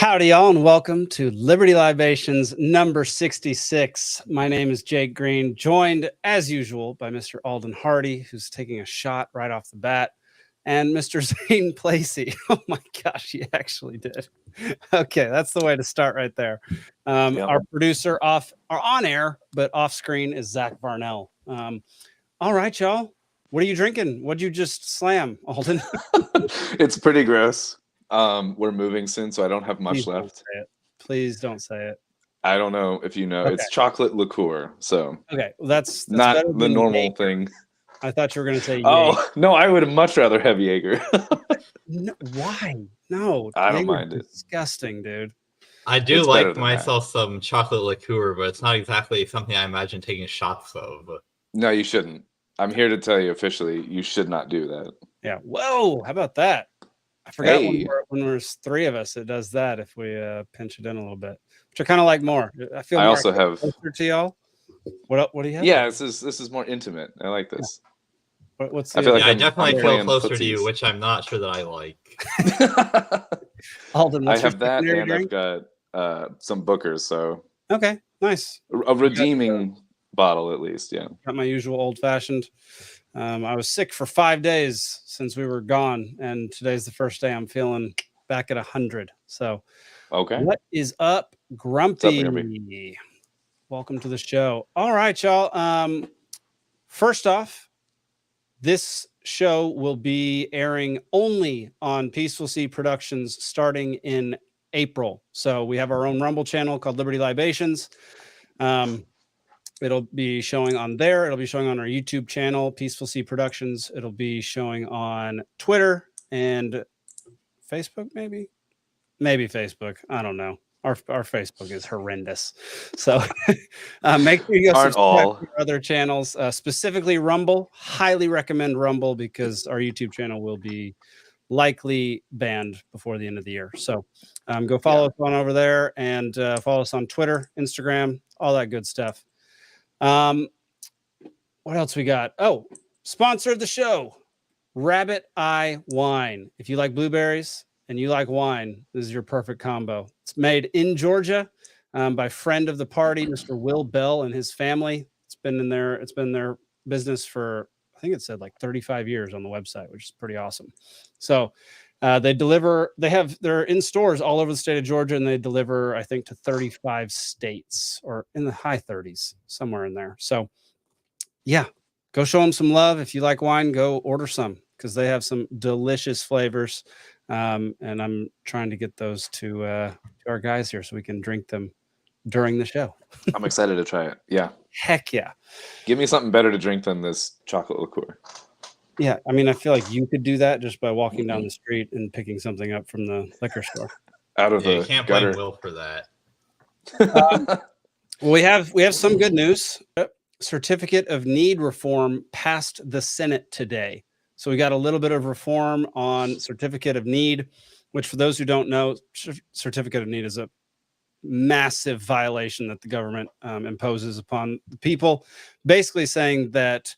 Howdy, y'all, and welcome to Liberty Libations number 66. My name is Jake Green, joined as usual by Mr. Alden Hardee, who's taking a shot right off the bat, and Mr. Zane Placie. Oh my gosh, he actually did. Okay, that's the way to start right there. Our producer on air, but off screen is Zach Varnell. All right, y'all. What are you drinking? What'd you just slam, Alden? It's pretty gross. We're moving soon, so I don't have much left. Please don't say it. I don't know if you know. Okay. It's chocolate liqueur. So okay, well, that's not the normal thing. I thought you were going to say Oh, no, I would much rather have Jaeger. No, why? No. I don't mind it. Disgusting, dude. I do like myself some chocolate liqueur, but it's not exactly something I imagine taking shots of. No, you shouldn't. I'm here to tell you officially, you should not do that. Yeah. Whoa, how about that? I forgot when there's three of us, it does that if we pinch it in a little bit, which I kind of like more. I also have closer to y'all. What do you have? Yeah, this is more intimate. I like this. Yeah. What's I feel like I definitely feel closer to you, which I'm not sure that I like. Alden, I have that, and I've got some Bookers. So okay, nice. A redeeming bottle, at least. Yeah. Got my usual old fashioned. I was sick for 5 days since we were gone, and today's the first day I'm feeling back at 100. So, okay, what is up, Grumpy? Welcome to the show. All right, y'all. First off, this show will be airing only on Peaceful Sea Productions starting in April. So we have our own Rumble channel called Liberty Libations. It'll be showing on there. It'll be showing on our YouTube channel, Peaceful Sea Productions. It'll be showing on Twitter and Facebook, maybe Facebook. I don't know. Our Facebook is horrendous. So make sure you go subscribe to our other channels, specifically Rumble. Highly recommend Rumble because our YouTube channel will be likely banned before the end of the year. So go follow us on over there and follow us on Twitter, Instagram, all that good stuff. What else we got? Oh, sponsor of the show, Rabbit Eye Wine. If you like blueberries and you like wine, this is your perfect combo. It's made in Georgia by friend of the party, Mr. Will Bell and his family. It's been their business for, I think it said like 35 years on the website, which is pretty awesome. So they're in stores all over the state of Georgia, and they deliver, I think, to 35 states or in the high 30s, somewhere in there. So yeah, go show them some love. If you like wine, go order some because they have some delicious flavors. And I'm trying to get those to our guys here so we can drink them during the show. I'm excited to try it. Yeah. Heck yeah. Give me something better to drink than this chocolate liqueur. Yeah, I mean, I feel like you could do that just by walking down the street and picking something up from the liquor store. Out of the you can't gutter. blame Will for that. Well, we have some good news. Certificate of Need reform passed the Senate today. So we got a little bit of reform on Certificate of Need, which for those who don't know, Certificate of Need is a massive violation that the government imposes upon the people, basically saying that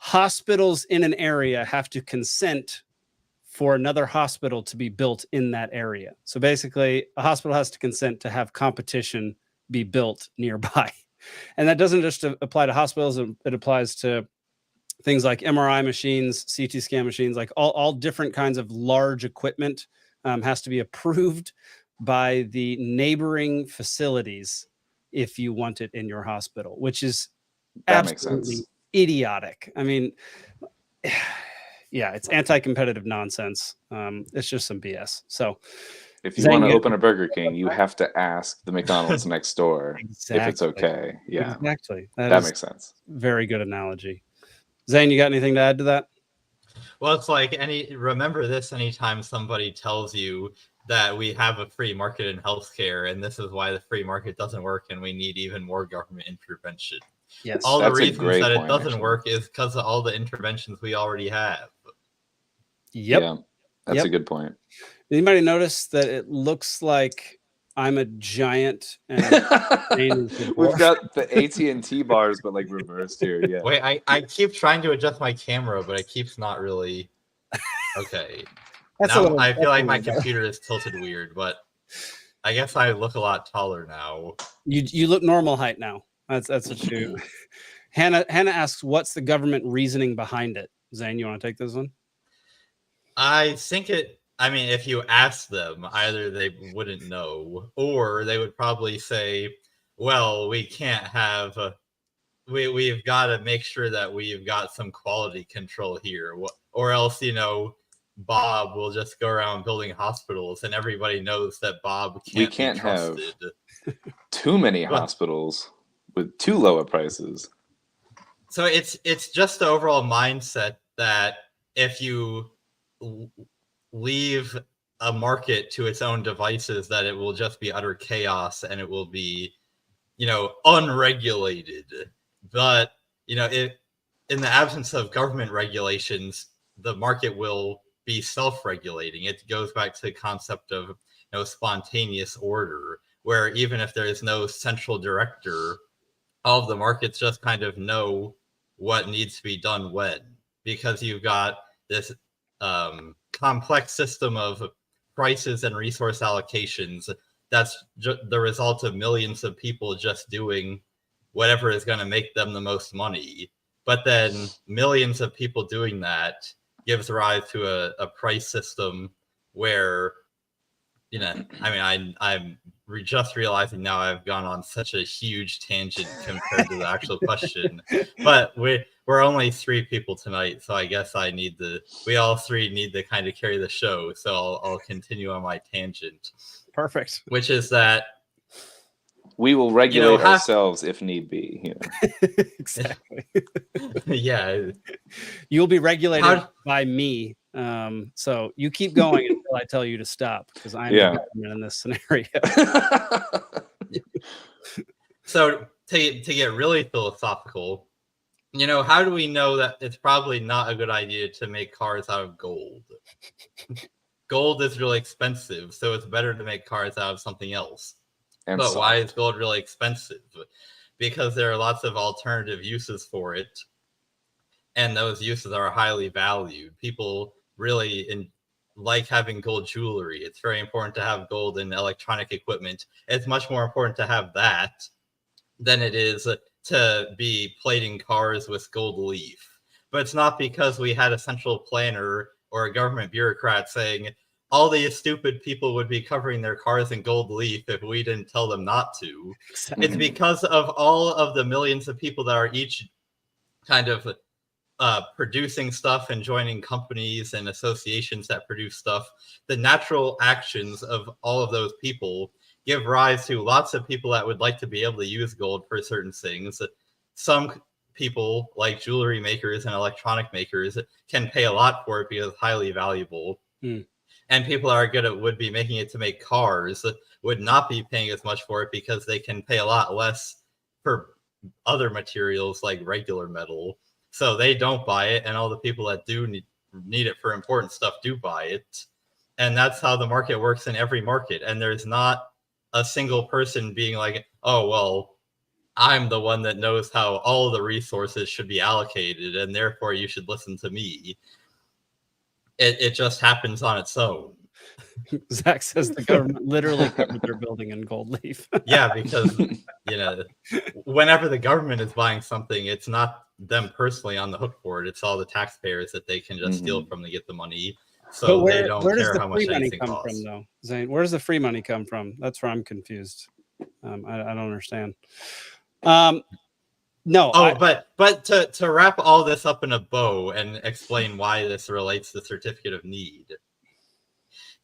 hospitals in an area have to consent for another hospital to be built in that area. So basically, a hospital has to consent to have competition be built nearby. And that doesn't just apply to hospitals. It applies to things like MRI machines, CT scan machines, like all different kinds of large equipment has to be approved by the neighboring facilities if you want it in your hospital, which is absolutely idiotic. I mean, yeah, it's anti-competitive nonsense. It's just some BS. So if you want to open a Burger King, you have to ask the McDonald's next door if it's okay. Yeah, exactly. That makes sense. Very good analogy. Zane, you got anything to add to that? Well, it's like remember this anytime somebody tells you that we have a free market in healthcare and this is why the free market doesn't work and we need even more government intervention. Yes. All the reasons that it doesn't work is because of all the interventions we already have. Yep. Yeah, that's a good point. Anybody notice that it looks like I'm a giant and we've got the AT&T bars, but like reversed here. Yeah. Wait, I keep trying to adjust my camera, but it keeps not really. Okay. I feel like my computer is tilted weird, but I guess I look a lot taller now. You look normal height now. That's what you. Hannah asks, "What's the government reasoning behind it?" Zane, you want to take this one? I think I mean, if you ask them, either they wouldn't know, or they would probably say, well, we can't have, we've got to make sure that we've got some quality control here, or else, Bob will just go around building hospitals, and everybody knows that Bob can't be trusted. Have too many hospitals with too low of prices. So it's just the overall mindset that if you leave a market to its own devices, that it will just be utter chaos and it will be, unregulated. But, in the absence of government regulations, the market will be self-regulating. It goes back to the concept of, spontaneous order, where even if there is no central director, all of the markets just kind of know what needs to be done when, because you've got this complex system of prices and resource allocations that's the result of millions of people just doing whatever is going to make them the most money. But then millions of people doing that gives rise to a price system where, I'm just realizing now I've gone on such a huge tangent compared to the actual question. But we're only 3 people tonight, so I guess we all 3 need to kind of carry the show. So I'll continue on my tangent. Perfect. Which is that we will regulate ourselves if need be. Exactly. Yeah. You'll be regulated by me. So you keep going until I tell you to stop, because I'm the government in this scenario. So to get really philosophical, how do we know that it's probably not a good idea to make cars out of gold? Gold is really expensive, so it's better to make cars out of something else. But why is gold really expensive? Because there are lots of alternative uses for it, and those uses are highly valued. People really like having gold jewelry. It's very important to have gold in electronic equipment. It's much more important to have that than it is to be plating cars with gold leaf. But it's not because we had a central planner or a government bureaucrat saying all these stupid people would be covering their cars in gold leaf if we didn't tell them not to. Exactly. It's because of all of the millions of people that are each kind of producing stuff and joining companies and associations that produce stuff. The natural actions of all of those people give rise to lots of people that would like to be able to use gold for certain things. Some people, like jewelry makers and electronic makers, can pay a lot for it because it's highly valuable. And people that are good at would be making it to make cars would not be paying as much for it because they can pay a lot less for other materials like regular metal. So they don't buy it, and all the people that do need it for important stuff do buy it. And that's how the market works in every market. And there's not a single person being like, oh, well, I'm the one that knows how all the resources should be allocated, and therefore you should listen to me. It just happens on its own. Zach says the government literally covered their building in gold leaf. Yeah, because whenever the government is buying something, it's not them personally on the hook for it. It's all the taxpayers that they can just steal from to get the money. So they don't care how much anything costs. Though, Zane, where does the free money come from? That's where I'm confused. I don't understand. No. But to wrap all this up in a bow and explain why this relates to certificate of need,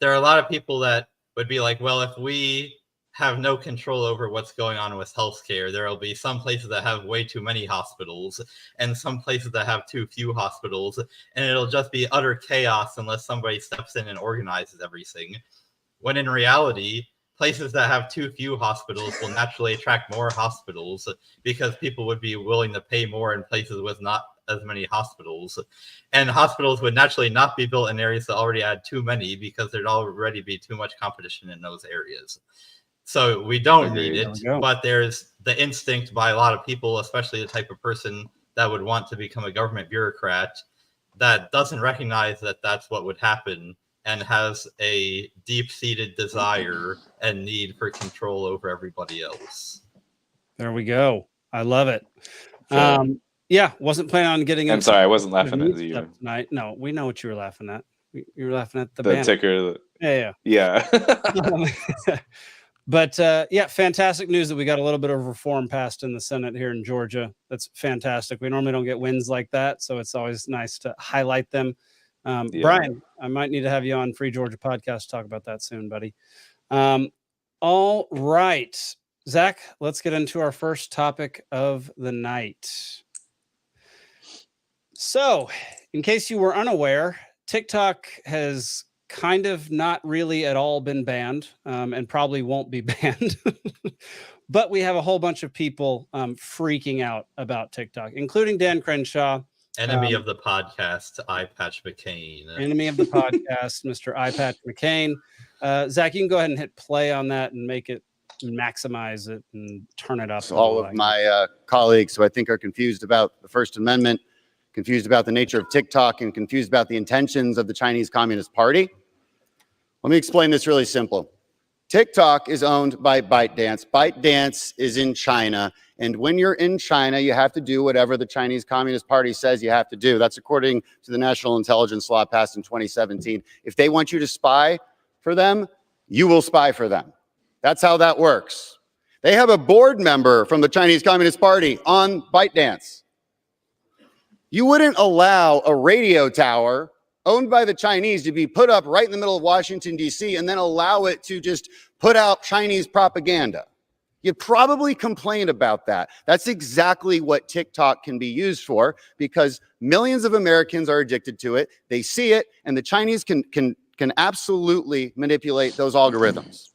there are a lot of people that would be like, well, if we have no control over what's going on with healthcare, there will be some places that have way too many hospitals and some places that have too few hospitals, and it'll just be utter chaos unless somebody steps in and organizes everything. When in reality, places that have too few hospitals will naturally attract more hospitals because people would be willing to pay more in places with not as many hospitals. And hospitals would naturally not be built in areas that already had too many because there'd already be too much competition in those areas. So we don't need it, but there's the instinct by a lot of people, especially the type of person that would want to become a government bureaucrat, that doesn't recognize that that's what would happen and has a deep-seated desire and need for control over everybody else. There we go. I love it. Sure. Yeah, wasn't planning on getting. I'm sorry, I wasn't laughing at you tonight. No, we know what you were laughing at. You were laughing at the ticker. Yeah. But yeah, fantastic news that we got a little bit of reform passed in the Senate here in Georgia. That's fantastic. We normally don't get wins like that, so it's always nice to highlight them. Brian, I might need to have you on Free Georgia Podcast to talk about that soon, buddy. All right, Zach, let's get into our first topic of the night. So, in case you were unaware, TikTok has kind of not really at all been banned, and probably won't be banned. But we have a whole bunch of people freaking out about TikTok, including Dan Crenshaw. Enemy of the podcast, Eye Patch McCain. Enemy of the podcast, Mr. Eye Patch McCain. Zach, you can go ahead and hit play on that and make it, maximize it, and turn it up. So all of my colleagues who I think are confused about the First Amendment, confused about the nature of TikTok, and confused about the intentions of the Chinese Communist Party. Let me explain this really simple. TikTok is owned by ByteDance. ByteDance is in China. And when you're in China, you have to do whatever the Chinese Communist Party says you have to do. That's according to the national intelligence law passed in 2017. If they want you to spy for them, you will spy for them. That's how that works. They have a board member from the Chinese Communist Party on ByteDance. You wouldn't allow a radio tower owned by the Chinese to be put up right in the middle of Washington, D.C., and then allow it to just put out Chinese propaganda. You'd probably complain about that. That's exactly what TikTok can be used for, because millions of Americans are addicted to it. They see it, and the Chinese can absolutely manipulate those algorithms.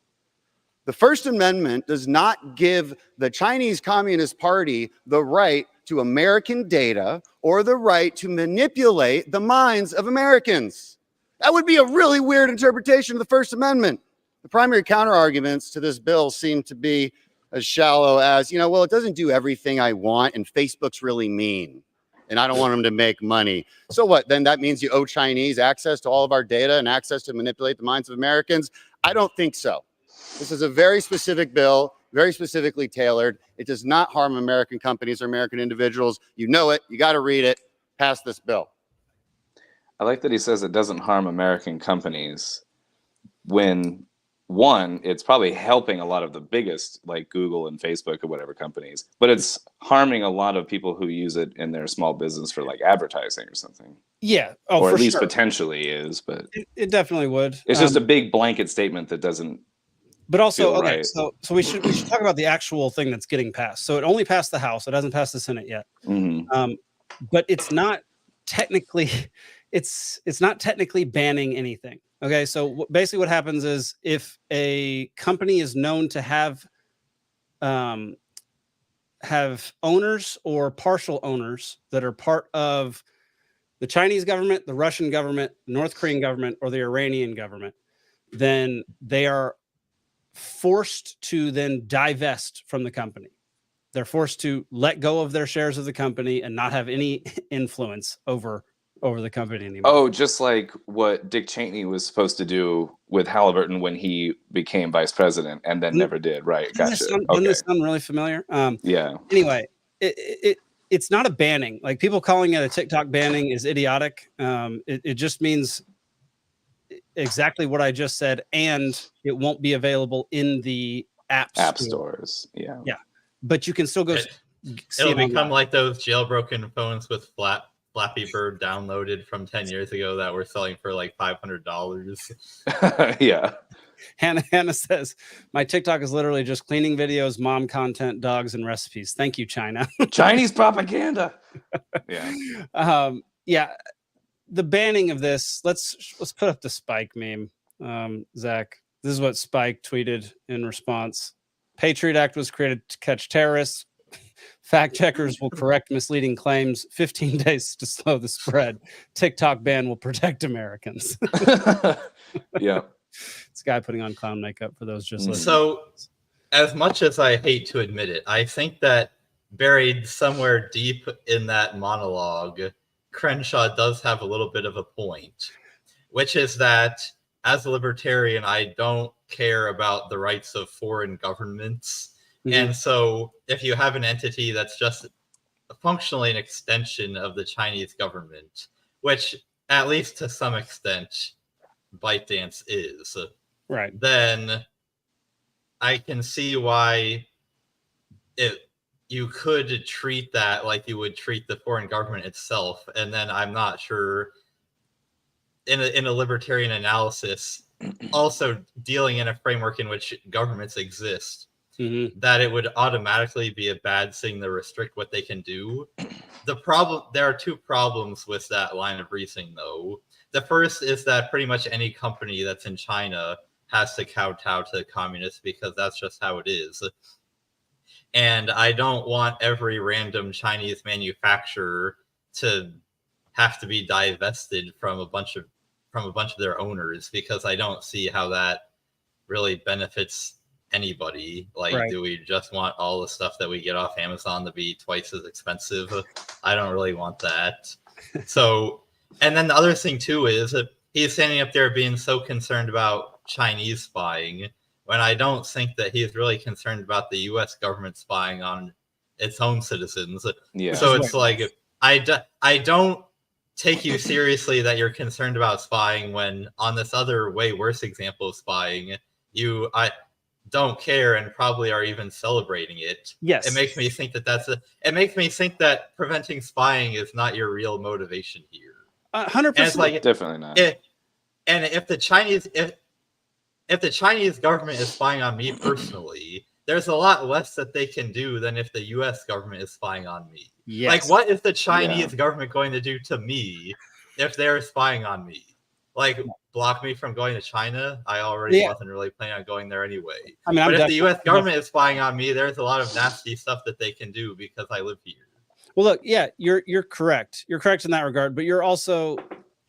The First Amendment does not give the Chinese Communist Party the right to American data or the right to manipulate the minds of Americans. That would be a really weird interpretation of the First Amendment. The primary counterarguments to this bill seem to be as shallow as, well, it doesn't do everything I want, and Facebook's really mean, and I don't want them to make money. So what? Then that means you owe Chinese access to all of our data and access to manipulate the minds of Americans? I don't think so. This is a very specific bill, very specifically tailored. It does not harm American companies or American individuals. You know it. You got to read it. Pass this bill. I like that he says it doesn't harm American companies when, one, it's probably helping a lot of the biggest, like Google and Facebook or whatever companies, but it's harming a lot of people who use it in their small business for like advertising or something. Yeah. Or at least potentially is, but it definitely would. It's just a big blanket statement that doesn't. But also, okay, right. so we should talk about the actual thing that's getting passed. So it only passed the House. It hasn't passed the Senate yet. Mm-hmm. But it's not technically, it's not technically banning anything. Okay, so basically what happens is if a company is known to have owners or partial owners that are part of the Chinese government, the Russian government, the North Korean government, or the Iranian government, then they are forced to then divest from the company. They're forced to let go of their shares of the company and not have any influence over the company anymore. Oh, just like what Dick Cheney was supposed to do with Halliburton when he became vice president and then never did. Right. Gotcha. Doesn't this sound really familiar? Yeah. Anyway, it's not a banning. Like, people calling it a TikTok banning is idiotic. It just means exactly what I just said, and it won't be available in the app stores. Yeah. But you can still go. It'll become like those jailbroken phones with Flappy Bird downloaded from 10 years ago that were selling for like $500. Yeah. Hannah says, my TikTok is literally just cleaning videos, mom content, dogs, and recipes. Thank you, China. Chinese propaganda. Yeah. Yeah. The banning of this, let's put up the Spike meme. Zach, this is what Spike tweeted in response. Patriot Act was created to catch terrorists. Fact checkers will correct misleading claims. 15 days to slow the spread. TikTok ban will protect Americans. Yeah. This guy putting on clown makeup for those just listening. So, as much as I hate to admit it, I think that buried somewhere deep in that monologue, Crenshaw does have a little bit of a point, which is that as a libertarian, I don't care about the rights of foreign governments. Mhm. And so if you have an entity that's just functionally an extension of the Chinese government, which at least to some extent ByteDance is, Right. then I can see why you could treat that like you would treat the foreign government itself. And then I'm not sure in a libertarian analysis, also dealing in a framework in which governments exist, that it would automatically be a bad thing to restrict what they can do. There are two problems with that line of reasoning, though. The first is that pretty much any company that's in China has to kowtow to the communists because that's just how it is. And I don't want every random Chinese manufacturer to have to be divested from a bunch of their owners, because I don't see how that really benefits anybody. Like, Right. Do we just want all the stuff that we get off Amazon to be twice as expensive? I don't really want that. So, and then the other thing too is he's standing up there being so concerned about Chinese spying, when I don't think that he's really concerned about the U.S. government spying on its own citizens. Yeah. So it's like, I don't take you seriously that you're concerned about spying, when on this other way worse example of spying, I don't care and probably are even celebrating it. Yes. It makes me think it makes me think that preventing spying is not your real motivation here. 100%. And it's like, Definitely not. And if the Chinese government is spying on me personally, there's a lot less that they can do than if the U.S. government is spying on me. Yes. Like, what is the Chinese government going to do to me if they're spying on me? Like, block me from going to China? I already wasn't really planning on going there anyway. I mean, but if the U.S. government is spying on me, there's a lot of nasty stuff that they can do because I live here. Well, look, yeah, you're correct. You're correct in that regard, but you're also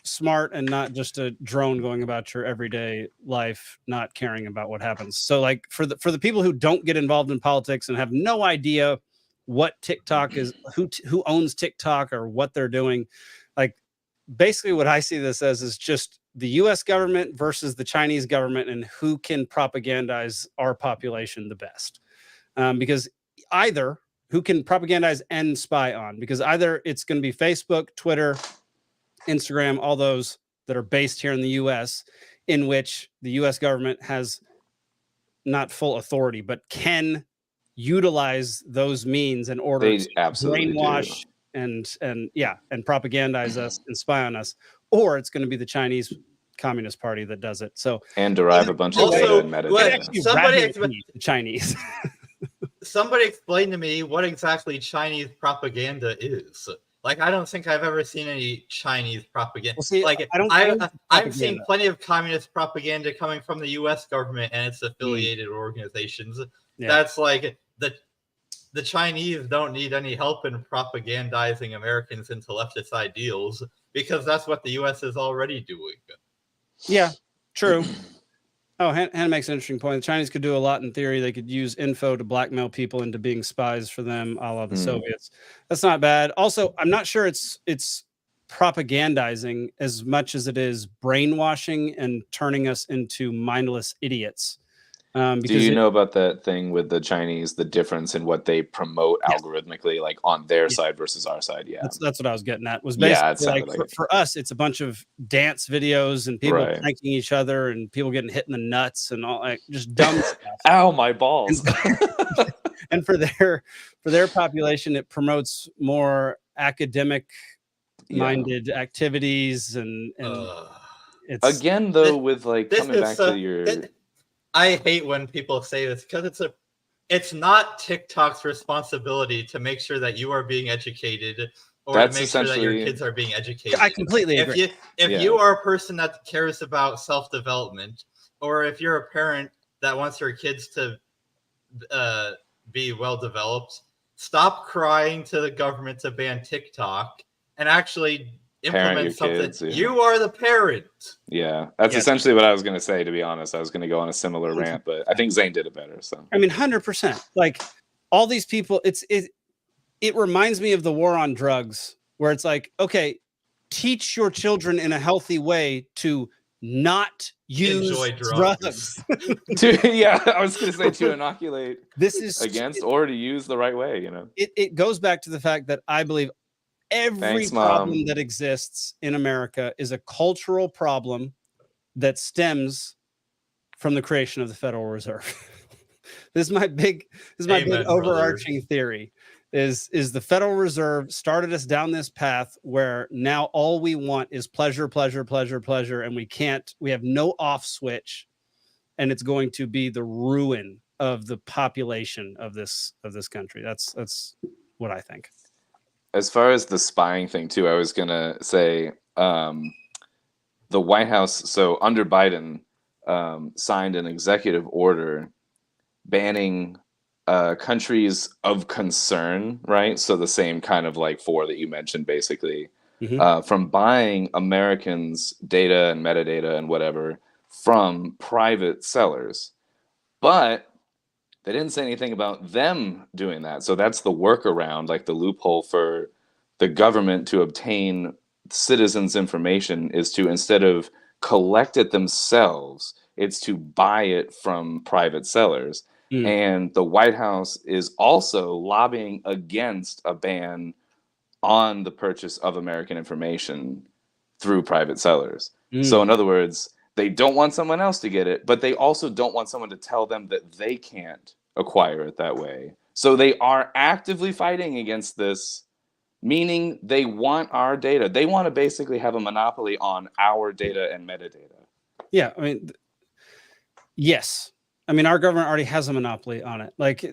smart and not just a drone going about your everyday life, not caring about what happens. So, like, for the people who don't get involved in politics and have no idea what TikTok is, who owns TikTok or what they're doing, like, basically what I see this as is just the U.S. government versus the Chinese government and who can propagandize our population the best. Because either who can propagandize and spy on, because either it's going to be Facebook, Twitter, Instagram, all those that are based here in the U.S., in which the U.S. government has not full authority, but can utilize those means in order to brainwash and propagandize us and spy on us, or it's going to be the Chinese Communist Party that does it. So, and derive a bunch of data and metadata. Chinese. Somebody explain to me what exactly Chinese propaganda is. Like, I don't think I've ever seen any Chinese propaganda. Well, see, like, I've seen plenty of communist propaganda coming from the U.S. government and its affiliated organizations. Yeah. That's like the Chinese don't need any help in propagandizing Americans into leftist ideals, because that's what the U.S. is already doing. Yeah, true. Oh, Hannah makes an interesting point. The Chinese could do a lot in theory. They could use info to blackmail people into being spies for them, a la the Soviets. That's not bad. Also, I'm not sure it's propagandizing as much as it is brainwashing and turning us into mindless idiots. Do you know about that thing with the Chinese, the difference in what they promote algorithmically, like on their side versus our side? Yeah, that's what I was getting at. Was basically for us, it's a bunch of dance videos and people pranking each other and people getting hit in the nuts and all, like, just dumb stuff. Ow, my balls! And for their population, it promotes more academic minded activities and it's again though with like coming back to your. I hate when people say this, because it's not TikTok's responsibility to make sure that you are being educated or to make sure that your kids are being educated. I completely agree. If you are a person that cares about self-development, or if you're a parent that wants your kids to be well-developed, stop crying to the government to ban TikTok and actually implement something. Kids, you are the parent. Yeah, that's essentially what I was going to say, to be honest. I was going to go on a similar rant, but I think Zane did it better. So I mean, 100%. Like, all these people, it reminds me of the war on drugs, where it's like, okay, teach your children in a healthy way to not use Enjoy drugs. drugs. Yeah, I was going to say to inoculate This is against or to use the right way, it goes back to the fact that I believe every Thanks, problem Mom. that exists in America is a cultural problem that stems from the creation of the Federal Reserve. This is my big Amen, overarching theory is the Federal Reserve started us down this path where now all we want is pleasure, pleasure, pleasure, pleasure, and we have no off switch, and it's going to be the ruin of the population of this country. That's what I think. As far as the spying thing too, I was gonna say the White House, so under Biden, signed an executive order banning countries of concern, right? So the same kind of like four that you mentioned, basically, from buying Americans' data and metadata and whatever from private sellers. But they didn't say anything about them doing that. So that's the workaround, like the loophole for the government to obtain citizens' information is to, instead of collect it themselves, it's to buy it from private sellers. And the White House is also lobbying against a ban on the purchase of American information through private sellers. So in other words, they don't want someone else to get it, but they also don't want someone to tell them that they can't acquire it that way. So they are actively fighting against this, meaning they want our data. They want to basically have a monopoly on our data and metadata. Yeah, I mean, yes. I mean, our government already has a monopoly on it. Like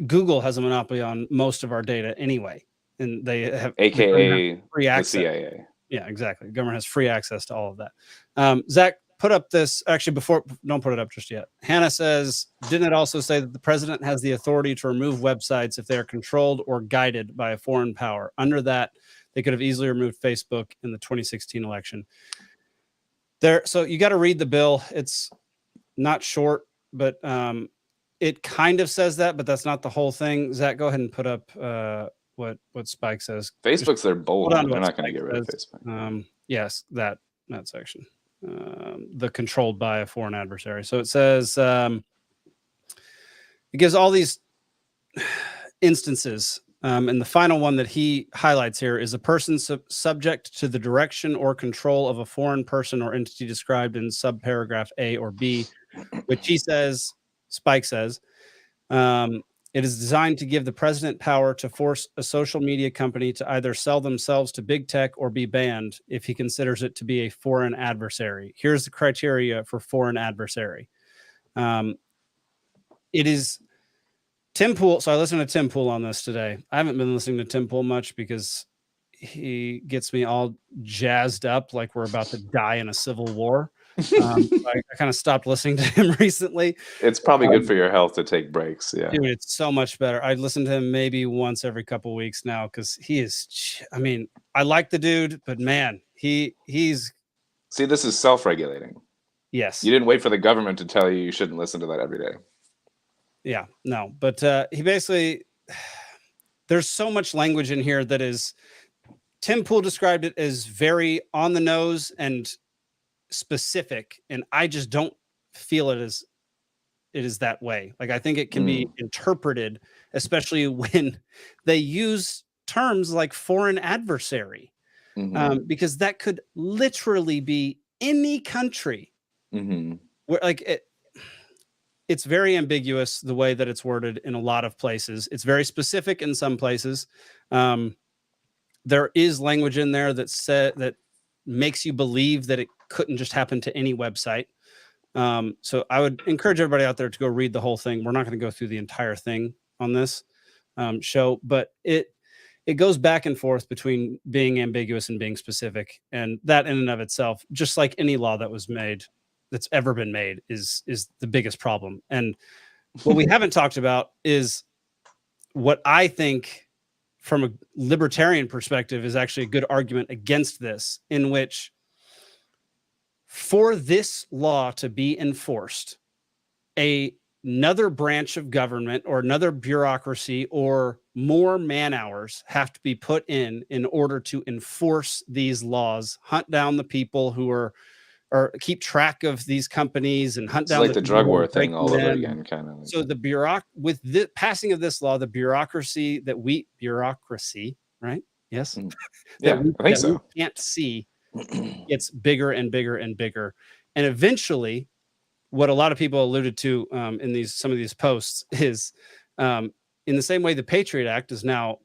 Google has a monopoly on most of our data anyway, and they have AKA free access. The CIA. Yeah, exactly. The government has free access to all of that. Zach, put up this, actually, don't put it up just yet. Hannah says, didn't it also say that the president has the authority to remove websites if they are controlled or guided by a foreign power? Under that, they could have easily removed Facebook in the 2016 election. So you got to read the bill. It's not short, but it kind of says that, but that's not the whole thing. Zach, go ahead and put up what Spike says. Facebook's their bold. They're not going to Spike get rid of says. Facebook. Yes, that section. The controlled by a foreign adversary. So it says it gives all these instances. And the final one that he highlights here is a person subject to the direction or control of a foreign person or entity described in subparagraph A or B, which Spike says, it is designed to give the president power to force a social media company to either sell themselves to big tech or be banned if he considers it to be a foreign adversary. Here's the criteria for foreign adversary. It is Tim Pool. So I listened to Tim Pool on this today. I haven't been listening to Tim Pool much because he gets me all jazzed up like we're about to die in a civil war. I kind of stopped listening to him recently. It's probably good for your health to take breaks. Yeah, dude, it's so much better. I listen to him maybe once every couple of weeks now because he is. I mean, I like the dude, but man, he's. See, this is self-regulating. Yes, you didn't wait for the government to tell you shouldn't listen to that every day. Yeah, no, but he basically. There's so much language in here that is. Tim Pool described it as very on the nose and specific, and I just don't feel it is that way. Like I think it can be interpreted, especially when they use terms like foreign adversary, because that could literally be any country. Where like it's very ambiguous the way that it's worded in a lot of places. It's very specific in some places. There is language in there that makes you believe that it couldn't just happen to any website. So I would encourage everybody out there to go read the whole thing. We're not going to go through the entire thing on this show, but it goes back and forth between being ambiguous and being specific. And that in and of itself, just like any law that's ever been made is the biggest problem. And what we haven't talked about is what I think from a libertarian perspective is actually a good argument against this, in which for this law to be enforced, another branch of government or another bureaucracy or more man hours have to be put in order to enforce these laws, hunt down the people who are or keep track of these companies and hunt It's down like the drug people war and thing break all over them. again, kind of. Like, So with the passing of this law, the bureaucracy, right? Yes. yeah, I think that so. we can't see gets bigger and bigger and bigger. And eventually, what a lot of people alluded to in some of these posts is in the same way the Patriot Act is now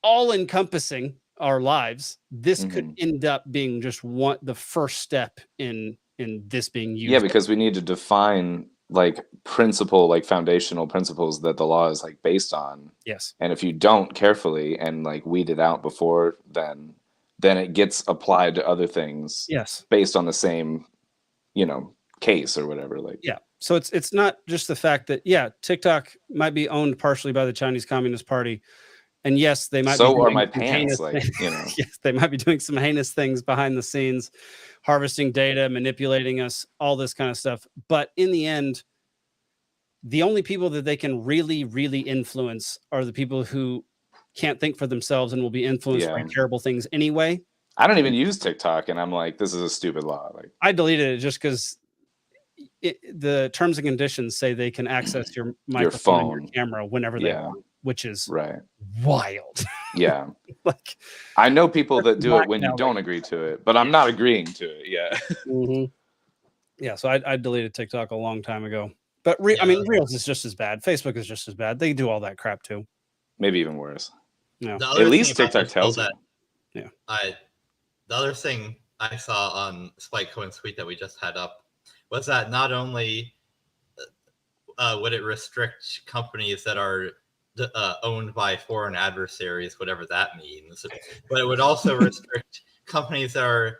all encompassing our lives, this could end up being just the first step in this being used. Yeah, because we need to define like foundational principles that the law is like based on. Yes. And if you don't carefully and like weed it out before then it gets applied to other things. Yes. Based on the same, case or whatever. Like, yeah. So it's not just the fact that TikTok might be owned partially by the Chinese Communist Party. And yes, they might so be are doing my some pants, heinous yes, they might be doing some heinous things behind the scenes, harvesting data, manipulating us, all this kind of stuff. But in the end, the only people that they can really, really influence are the people who can't think for themselves and will be influenced by terrible things anyway. I don't even use TikTok, and I'm like, this is a stupid law. Like, I deleted it just because the terms and conditions say they can access your microphone and your camera whenever they want, which is wild. Yeah. Like, I know people that do it when you don't agree to it, but I'm not agreeing to it. Yeah. Yeah. So I deleted TikTok a long time ago. But I mean, Reels is just as bad. Facebook is just as bad. They do all that crap too. Maybe even worse. Yeah. At least TikTok tells you. Yeah. The other thing I saw on Spike Cohen's tweet that we just had up was that not only would it restrict companies that are owned by foreign adversaries, whatever that means, but it would also restrict companies that are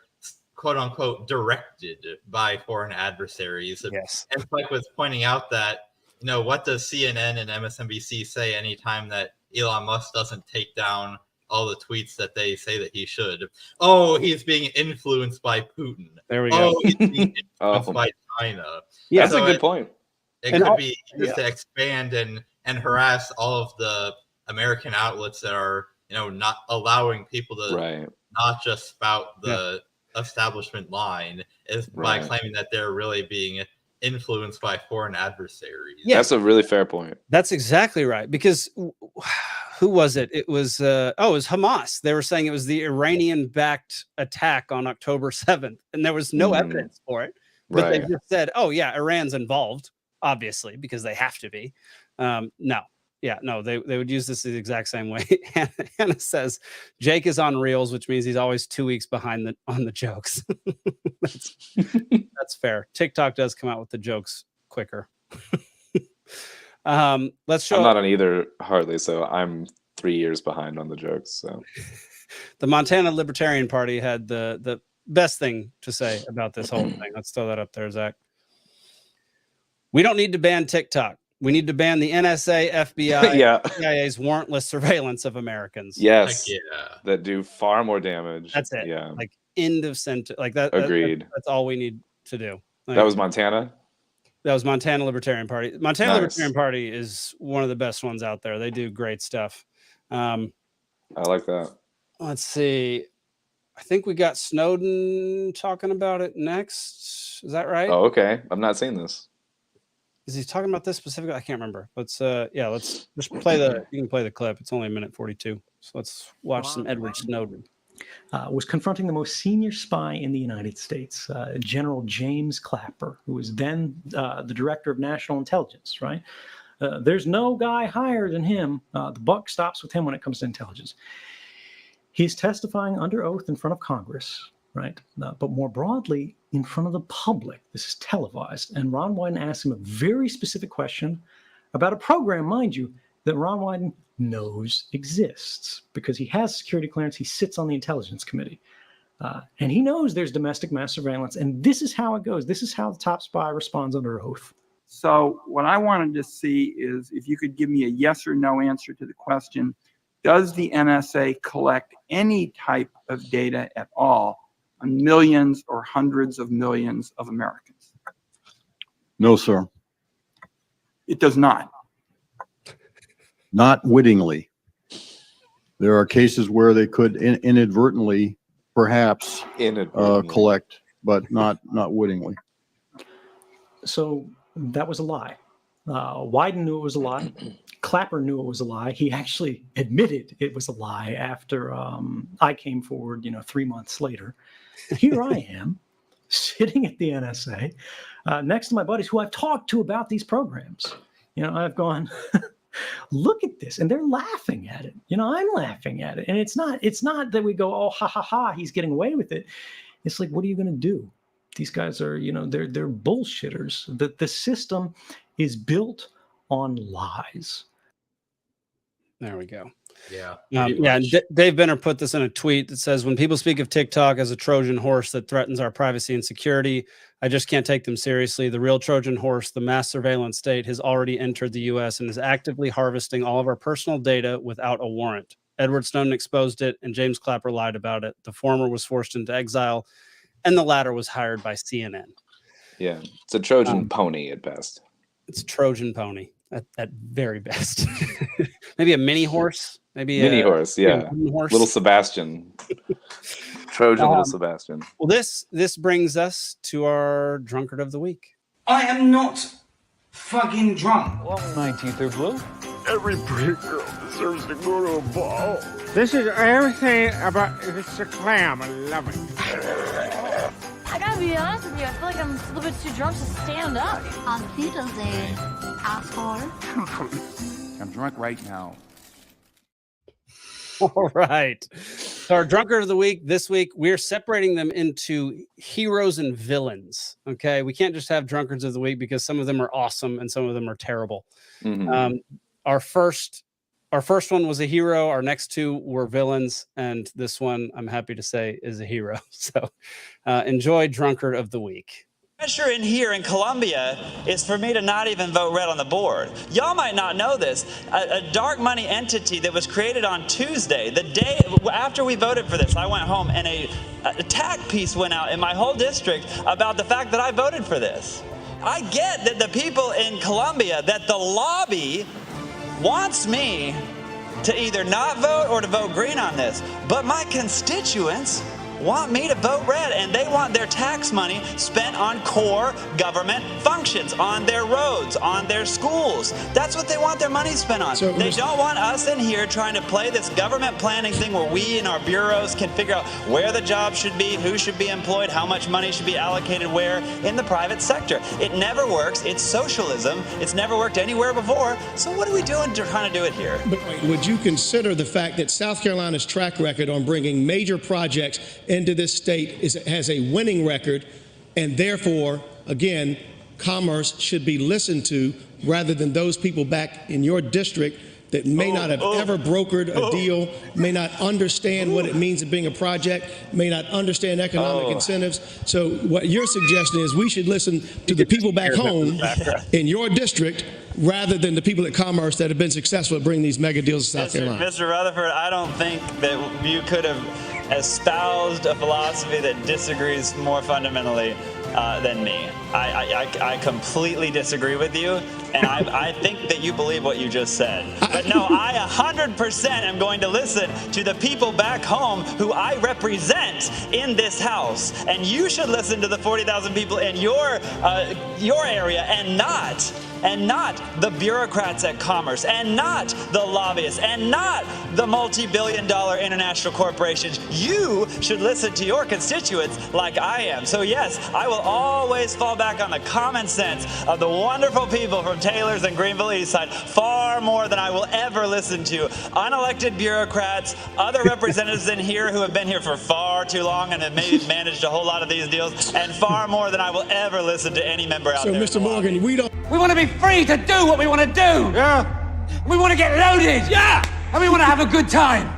quote unquote directed by foreign adversaries. Yes. And Spike was pointing out that, what does CNN and MSNBC say anytime that Elon Musk doesn't take down all the tweets that they say that he should? Oh, he's being influenced by Putin. There we go. Oh, he's being influenced by China. Yeah, that's a good point. It could be used to expand and harass all of the American outlets that are, not allowing people to not just spout the establishment line, is by claiming that they're really being influenced by foreign adversaries. Yeah, that's a really fair point. That's exactly right. Because who was it? It was it was Hamas. They were saying it was the Iranian-backed attack on October 7th, and there was no evidence for it. But they just said, "Oh yeah, Iran's involved, obviously, because they have to be." No, they would use this the exact same way. Hannah says Jake is on Reels, which means he's always 2 weeks behind on the jokes. That's fair. TikTok does come out with the jokes quicker. Let's show. I'm not on either hardly, so I'm 3 years behind on the jokes. So the Montana Libertarian Party had the best thing to say about this whole thing. Let's throw that up there, Zach. We don't need to ban TikTok. We need to ban the NSA, FBI, CIA's warrantless surveillance of Americans. Yes, that do far more damage. That's it. Yeah, like end of sentence. Like that. Agreed. That's all we need to do. Like, that was Montana. That was Montana Libertarian Party. Libertarian Party is one of the best ones out there. They do great stuff. I like that. Let's see. I think we got Snowden talking about it next. Is that right? Oh, okay. I'm not seeing this. Is he talking about this specifically? I can't remember. Let's let's just play you can play the clip. It's only 1:42. So let's watch some Edward Snowden. Was confronting the most senior spy in the United States, General James Clapper, who was then the director of national intelligence, right? There's no guy higher than him. The buck stops with him when it comes to intelligence. He's testifying under oath in front of Congress, right? But more broadly, in front of the public. This is televised. And Ron Wyden asked him a very specific question about a program, mind you, that Ron Wyden knows exists because he has security clearance. He sits on the Intelligence Committee. And he knows there's domestic mass surveillance. And this is how it goes. This is how the top spy responds under oath. So what I wanted to see is if you could give me a yes or no answer to the question, does the NSA collect any type of data at all on millions or hundreds of millions of Americans? No, sir. It does not. Not wittingly. There are cases where they could inadvertently, perhaps, collect but not wittingly. So that was a lie. Wyden knew it was a lie. Clapper knew it was a lie. He actually admitted it was a lie after I came forward, 3 months later. Here I am, sitting at the NSA, next to my buddies who I've talked to about these programs. I've gone, look at this, and they're laughing at it. I'm laughing at it, and it's not that we go, oh, ha ha ha, he's getting away with it. It's like, what are you going to do? These guys are, they're bullshitters. The system is built on lies. There we go. Yeah. And Dave Benner put this in a tweet that says, when people speak of TikTok as a Trojan horse that threatens our privacy and security, I just can't take them seriously. The real Trojan horse, the mass surveillance state, has already entered the U.S. and is actively harvesting all of our personal data without a warrant. Edward Snowden exposed it, and James Clapper lied about it. The former was forced into exile, and the latter was hired by CNN. Yeah, it's a Trojan pony at best. It's a Trojan pony at very best. Maybe a mini horse. Maybe mini horse, yeah. Horse. Little Sebastian. Trojan little Sebastian. Well, this brings us to our drunkard of the week. I am not fucking drunk. Well, 19th or blue. Every pretty girl deserves to go to a ball. This is everything about it's a clam. I love it. I gotta be honest with you, I feel like I'm a little bit too drunk to stand up. On Wiedersehen, asshole. I'm drunk right now. All right. So our drunkard of the week this week, we're separating them into heroes and villains. Okay. We can't just have drunkards of the week because some of them are awesome and some of them are terrible. Mm-hmm. Our first one was a hero. Our next two were villains. And this one, I'm happy to say, is a hero. So enjoy drunkard of the week. Pressure in here in Columbia is for me to not even vote red on the board. Y'all might not know this. A dark money entity that was created on Tuesday, the day after we voted for this, I went home and a attack piece went out in my whole district about the fact that I voted for this. I get that the people in Columbia, that the lobby wants me to either not vote or to vote green on this, but my constituents want me to vote red, and they want their tax money spent on core government functions, on their roads, on their schools. That's what they want their money spent on. So they don't want us in here trying to play this government planning thing where we in our bureaus can figure out where the job should be, who should be employed, how much money should be allocated where in the private sector. It never works. It's socialism. It's never worked anywhere before. So what are we doing to trying to do it here? But would you consider the fact that South Carolina's track record on bringing major projects into this state has a winning record, and therefore, again, commerce should be listened to rather than those people back in your district that may not have ever brokered a deal, may not understand what it means to being a project, may not understand economic incentives. So what your suggestion is we should listen to the people back home in your district rather than the people at commerce that have been successful at bringing these mega deals to South Carolina. Mr. Rutherford, I don't think that you could have espoused a philosophy that disagrees more fundamentally than me. I completely disagree with you, and I think that you believe what you just said. But no, I 100% am going to listen to the people back home who I represent in this House, and you should listen to the 40,000 people in your area, and not the bureaucrats at commerce, and not the lobbyists, and not the multi-billion-dollar international corporations. You should listen to your constituents like I am. So yes, I will always fall back on the common sense of the wonderful people from Taylor's and Greenville Eastside, far more than I will ever listen to unelected bureaucrats, other representatives in here who have been here for far too long and have maybe managed a whole lot of these deals, and far more than I will ever listen to any member out there. So, Mr. Morgan, we want to be free to do what we want to do. Yeah. We want to get loaded. Yeah. And we want to have a good time.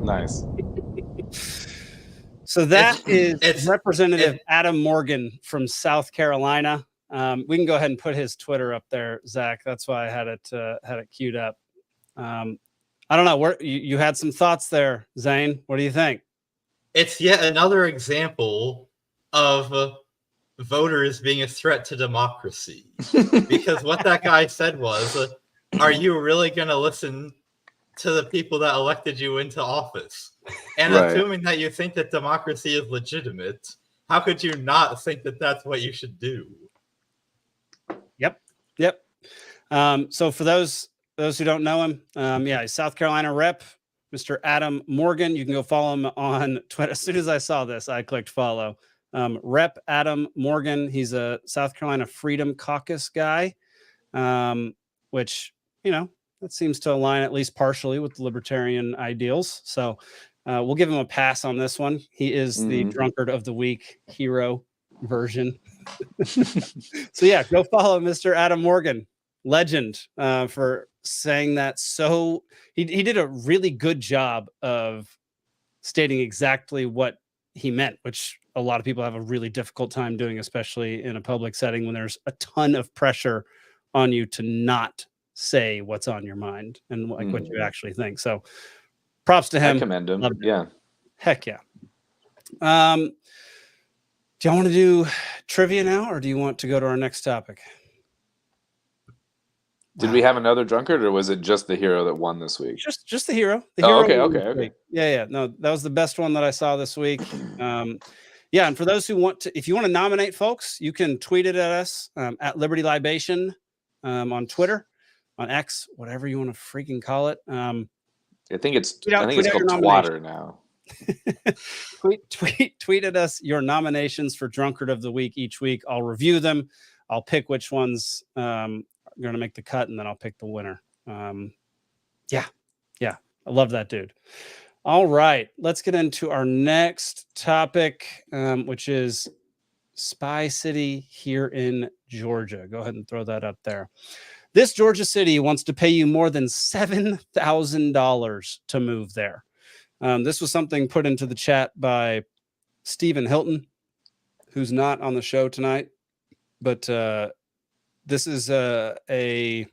Nice. So that is Representative Adam Morgan from South Carolina. We can go ahead and put his Twitter up there, Zach. That's why I had it queued up. I don't know. You had some thoughts there, Zane. What do you think? It's yet another example of voters being a threat to democracy. Because what that guy said was, are you really going to listen to the people that elected you into office. And Right. assuming that you think that democracy is legitimate, how could you not think that that's what you should do? Yep. So for those who don't know him, he's South Carolina rep, Mr. Adam Morgan. You can go follow him on Twitter. As soon as I saw this, I clicked follow. Rep Adam Morgan. He's a South Carolina Freedom Caucus guy, which, that seems to align at least partially with the libertarian ideals. So we'll give him a pass on this one. He is the drunkard of the week hero version. So yeah, go follow Mr. Adam Morgan, legend, for saying that. So he did a really good job of stating exactly what he meant, which a lot of people have a really difficult time doing, especially in a public setting when there's a ton of pressure on you to not say what's on your mind and like what you actually think. So props to him. I commend him. Loved it. Yeah. Heck yeah. Do y'all want to do trivia now, or do you want to go to our next topic? Did we have another drunkard, or was it just the hero that won this week? Just the hero. Okay. Yeah. No, that was the best one that I saw this week. And for those who want to, if you want to nominate folks, you can tweet it at us at Liberty Libation on Twitter, on X, whatever you want to freaking call it. I think it's tweet out called your Twatter now. tweet at us your nominations for Drunkard of the Week each week. I'll review them. I'll pick which ones are going to make the cut, and then I'll pick the winner. I love that dude. All right, let's get into our next topic, which is Spy City here in Georgia. Go ahead and throw that up there. This Georgia city wants to pay you more than $7,000 to move there. This was something put into the chat by Stephen Hilton, who's not on the show tonight, but this is a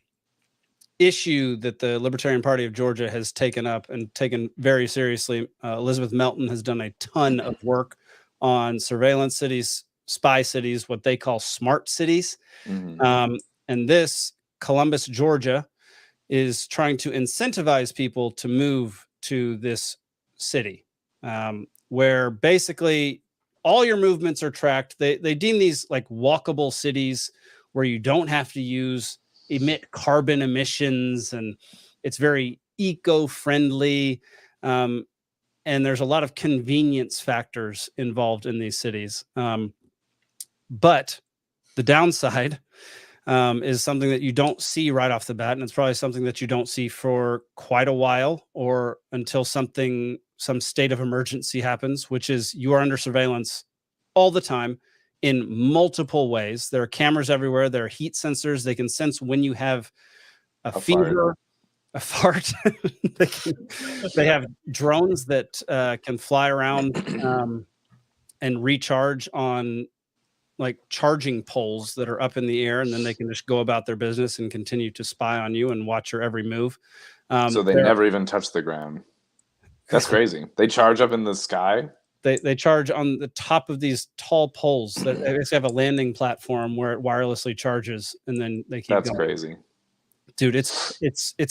issue that the Libertarian Party of Georgia has taken up and taken very seriously. Elizabeth Melton has done a ton of work on surveillance cities, spy cities, what they call smart cities. And this Columbus, Georgia, is trying to incentivize people to move to this city, where basically all your movements are tracked. They deem these like walkable cities where you don't have to emit carbon emissions, and it's very eco-friendly. And there's a lot of convenience factors involved in these cities. But the downside is something that you don't see right off the bat, and it's probably something that you don't see for quite a while, or until some state of emergency happens, which is you are under surveillance all the time in multiple ways. There are cameras everywhere. There are heat sensors. They can sense when you have a fever, a fart. They have drones that can fly around and recharge on like charging poles that are up in the air, and then they can just go about their business and continue to spy on you and watch your every move. So they never even touch the ground. That's crazy. They charge up in the sky. They charge on the top of these tall poles that basically have a landing platform where it wirelessly charges, and then they keep That's going. crazy. Dude, it's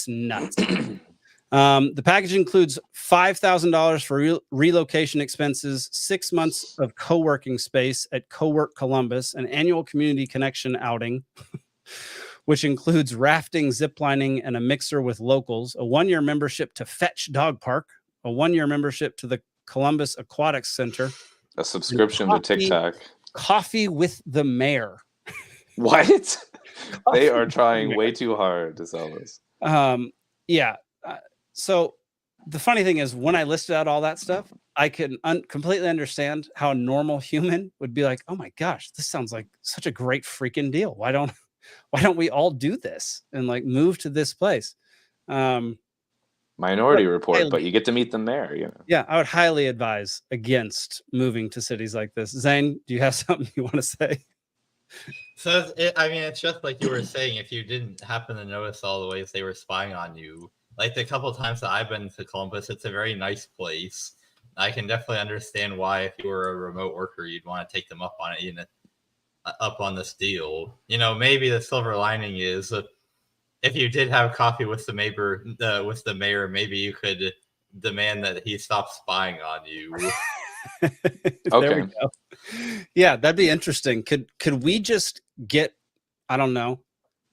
nuts. The package includes $5,000 for relocation expenses, 6 months of co-working space at Co-work Columbus, an annual community connection outing, which includes rafting, ziplining, and a mixer with locals, a 1-year membership to Fetch Dog Park, a 1-year membership to the Columbus Aquatics Center, a subscription to TikTok, coffee with the mayor. What? They are trying way too hard to sell this. So the funny thing is, when I listed out all that stuff, I can completely understand how a normal human would be like, oh my gosh, this sounds like such a great freaking deal. Why don't we all do this and like move to this place? Minority Report, but you get to meet them there. Yeah, I would highly advise against moving to cities like this. Zane, do you have something you want to say? So, it's just like you were saying, if you didn't happen to notice all the ways they were spying on you, like the couple of times that I've been to Columbus, it's a very nice place. I can definitely understand why, if you were a remote worker, you'd want to take them up on it, up on this deal. Maybe the silver lining is if you did have coffee with the mayor, maybe you could demand that he stop spying on you. There we go. Yeah, that'd be interesting. Could we just get, I don't know,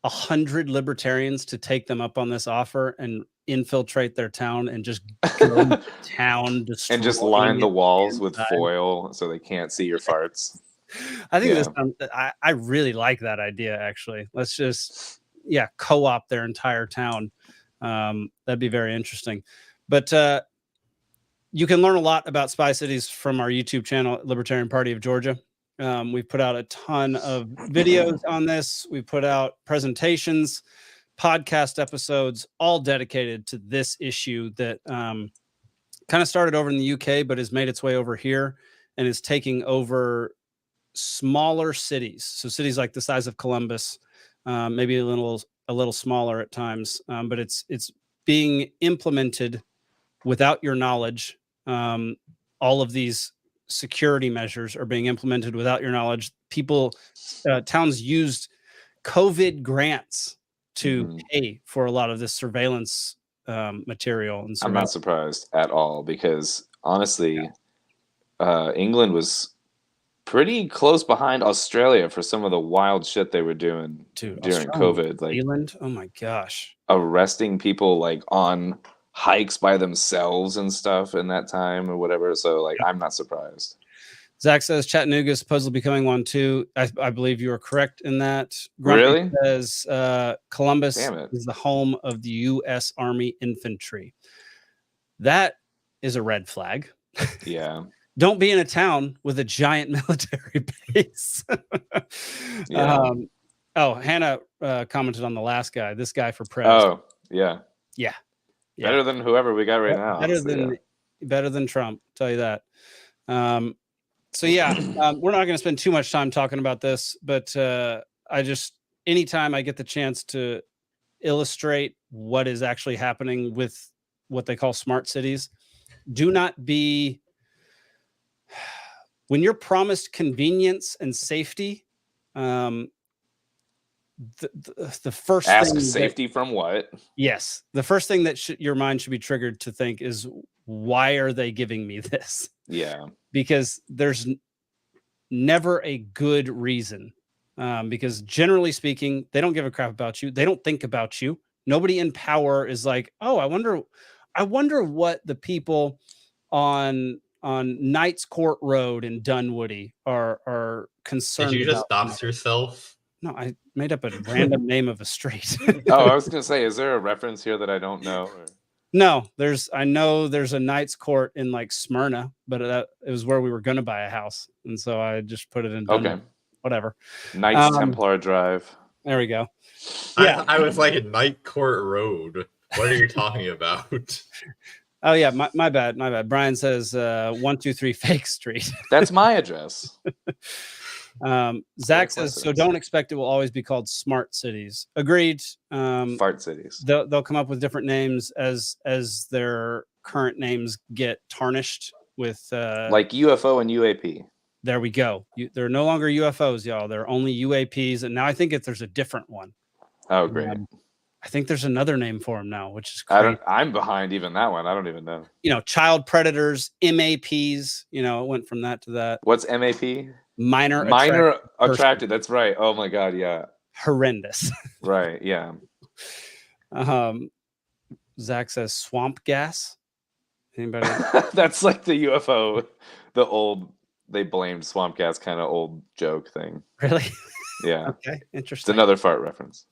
100 libertarians to take them up on this offer and infiltrate their town and just go to town and just line the walls inside with foil so they can't see your farts. I think I really like that idea, actually. Let's just co-op their entire town. That'd be very interesting. But you can learn a lot about spy cities from our YouTube channel, Libertarian Party of Georgia. We've put out a ton of videos on this. We put out presentations, podcast episodes, all dedicated to this issue that kind of started over in the UK, but has made its way over here and is taking over smaller cities. So cities like the size of Columbus, maybe a little smaller at times, but it's being implemented without your knowledge. All of these security measures are being implemented without your knowledge. Towns used COVID grants to pay for a lot of this surveillance material. And I'm not surprised at all because honestly, England was pretty close behind Australia for some of the wild shit they were doing during COVID. Like England, oh my gosh, arresting people like on hikes by themselves and stuff in that time or whatever. So like, I'm not surprised. Zach says Chattanooga is supposedly becoming one too. I believe you are correct in that. Grumpy really? Says Columbus is the home of the U.S. Army Infantry. That is a red flag. Yeah. Don't be in a town with a giant military base. Yeah. Hannah commented on the last guy. This guy for press. Oh, yeah. Yeah. Better than whoever we got right now. Better than Trump. I'll tell you that. We're not going to spend too much time talking about this, but anytime I get the chance to illustrate what is actually happening with what they call smart cities, do not be, when you're promised convenience and safety, the first ask thing safety from what? Yes. The first thing that your mind should be triggered to think is, why are they giving me this? Yeah. Because there's never a good reason. Because generally speaking, they don't give a crap about you. They don't think about you. Nobody in power is like, oh, I wonder what the people on Knights Court Road in Dunwoody are concerned about. Did you just dox yourself? No, I made up a random name of a street. Oh, I was going to say, is there a reference here that I don't know? Or? No, I know there's a Knights Court in like Smyrna, but it was where we were going to buy a house. And so I just put it in. Okay. Whatever. Knights Templar Drive. There we go. Yeah. I was like at Knight Court Road. What are you talking about? Oh yeah. My bad. Brian says 123 Fake Street. That's my address. Zach says, so don't expect it will always be called smart cities. Agreed. Fart cities. They'll come up with different names as their current names get tarnished with like UFO and UAP. There we go. They're no longer UFOs, y'all. They're only UAPs. And now I think there's a different one. Oh, great. I think there's another name for them now, which is crazy. I'm behind even that one. I don't even know. Child predators, MAPs, it went from that to that. What's MAP? Minor attracted. That's right. Oh my God. Yeah. Horrendous. Right. Yeah. Zach says swamp gas. Anybody? That's like the UFO, they blamed swamp gas kind of old joke thing. Really? Yeah. Okay. Interesting. It's another fart reference.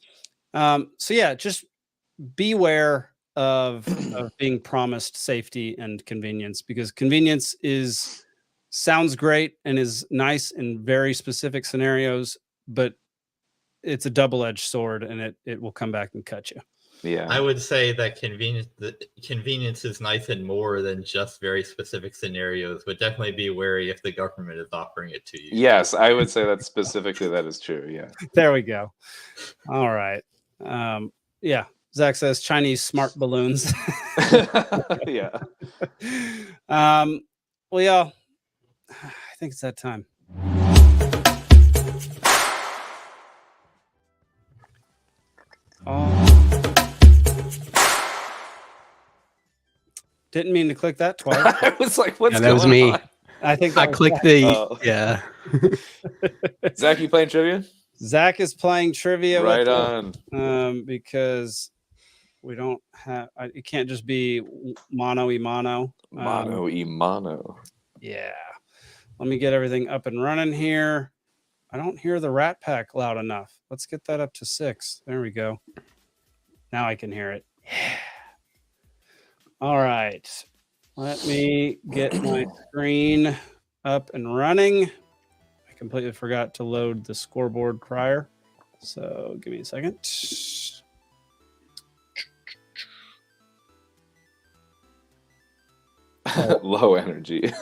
Just beware of being promised safety and convenience, because convenience sounds great and is nice in very specific scenarios, but it's a double-edged sword and it will come back and cut you. Yeah. I would say that convenience is nice in more than just very specific scenarios, but definitely be wary if the government is offering it to you. Yes, I would say that specifically that is true. Yeah. There we go. All right. Yeah. Zach says Chinese smart balloons. Yeah. Well, yeah, I think it's that time. Oh. Didn't mean to click that twice. I was like, what's Yeah, that going was me. on? I think I that was clicked Zach. the Oh. yeah. Zach, you playing trivia? Zach is playing trivia Right with on. us, because we don't have. It can't just be mono e mono. Mono e mono. Yeah. Let me get everything up and running here. I don't hear the Rat Pack loud enough. Let's get that up to 6. There we go. Now I can hear it. Yeah. All right. Let me get my screen up and running. I completely forgot to load the scoreboard prior. So give me a second. Low energy.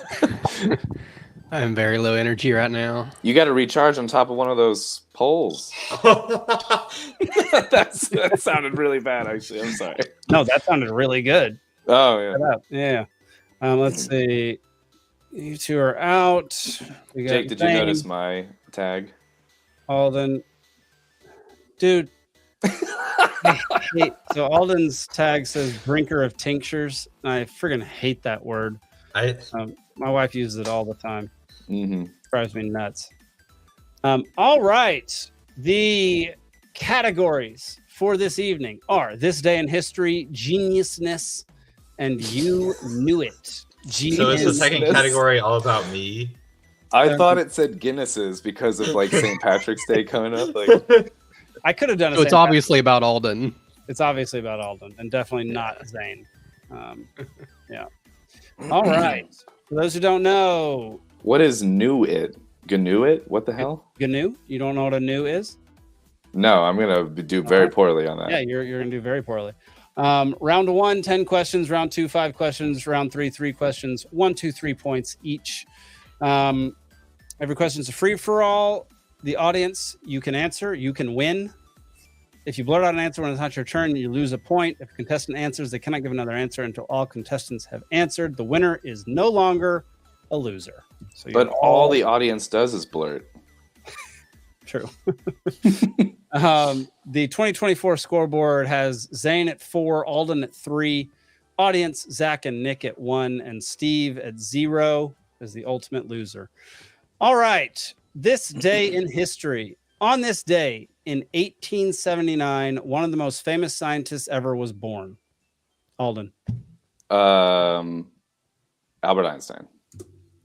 I'm very low energy right now. You got to recharge on top of one of those poles. That sounded really bad, actually. I'm sorry. No, that sounded really good. Oh, yeah. Yeah. Let's see. You two are out. We got Jake, did you Zane, notice my tag? Alden. Dude. So Alden's tag says drinker of tinctures. I friggin' hate that word. My wife uses it all the time. Drives me nuts. All right. The categories for this evening are This Day in History, Geniusness, and You Knew It. So is the second category all about me? I thought it said Guinnesses because of like St. Patrick's Day coming up. Like, I could have done it. So it's obviously about Alden. It's obviously about Alden and definitely not Zane. Yeah. All right. For those who don't know, what is Knew It? GNU It? What the hell? GNU? You don't know what a new is? No, I'm gonna do very poorly on that. Yeah, you're gonna do very poorly. Round 1, 10 questions. Round 2, 5 questions. Round 3, 3 questions. 1, 2, 3 points each. Every question is a free for all. The audience, you can answer, you can win. If you blurt out an answer when it's not your turn, you lose a point. If a contestant answers, they cannot give another answer until all contestants have answered. The winner is no longer a loser. So but all the audience does is blurt. True. The 2024 scoreboard has Zane at 4, Alden at 3, audience Zach and Nick at 1, and Steve at 0 as the ultimate loser. All right. This day in history. On this day in 1879, one of the most famous scientists ever was born. Alden. Albert Einstein.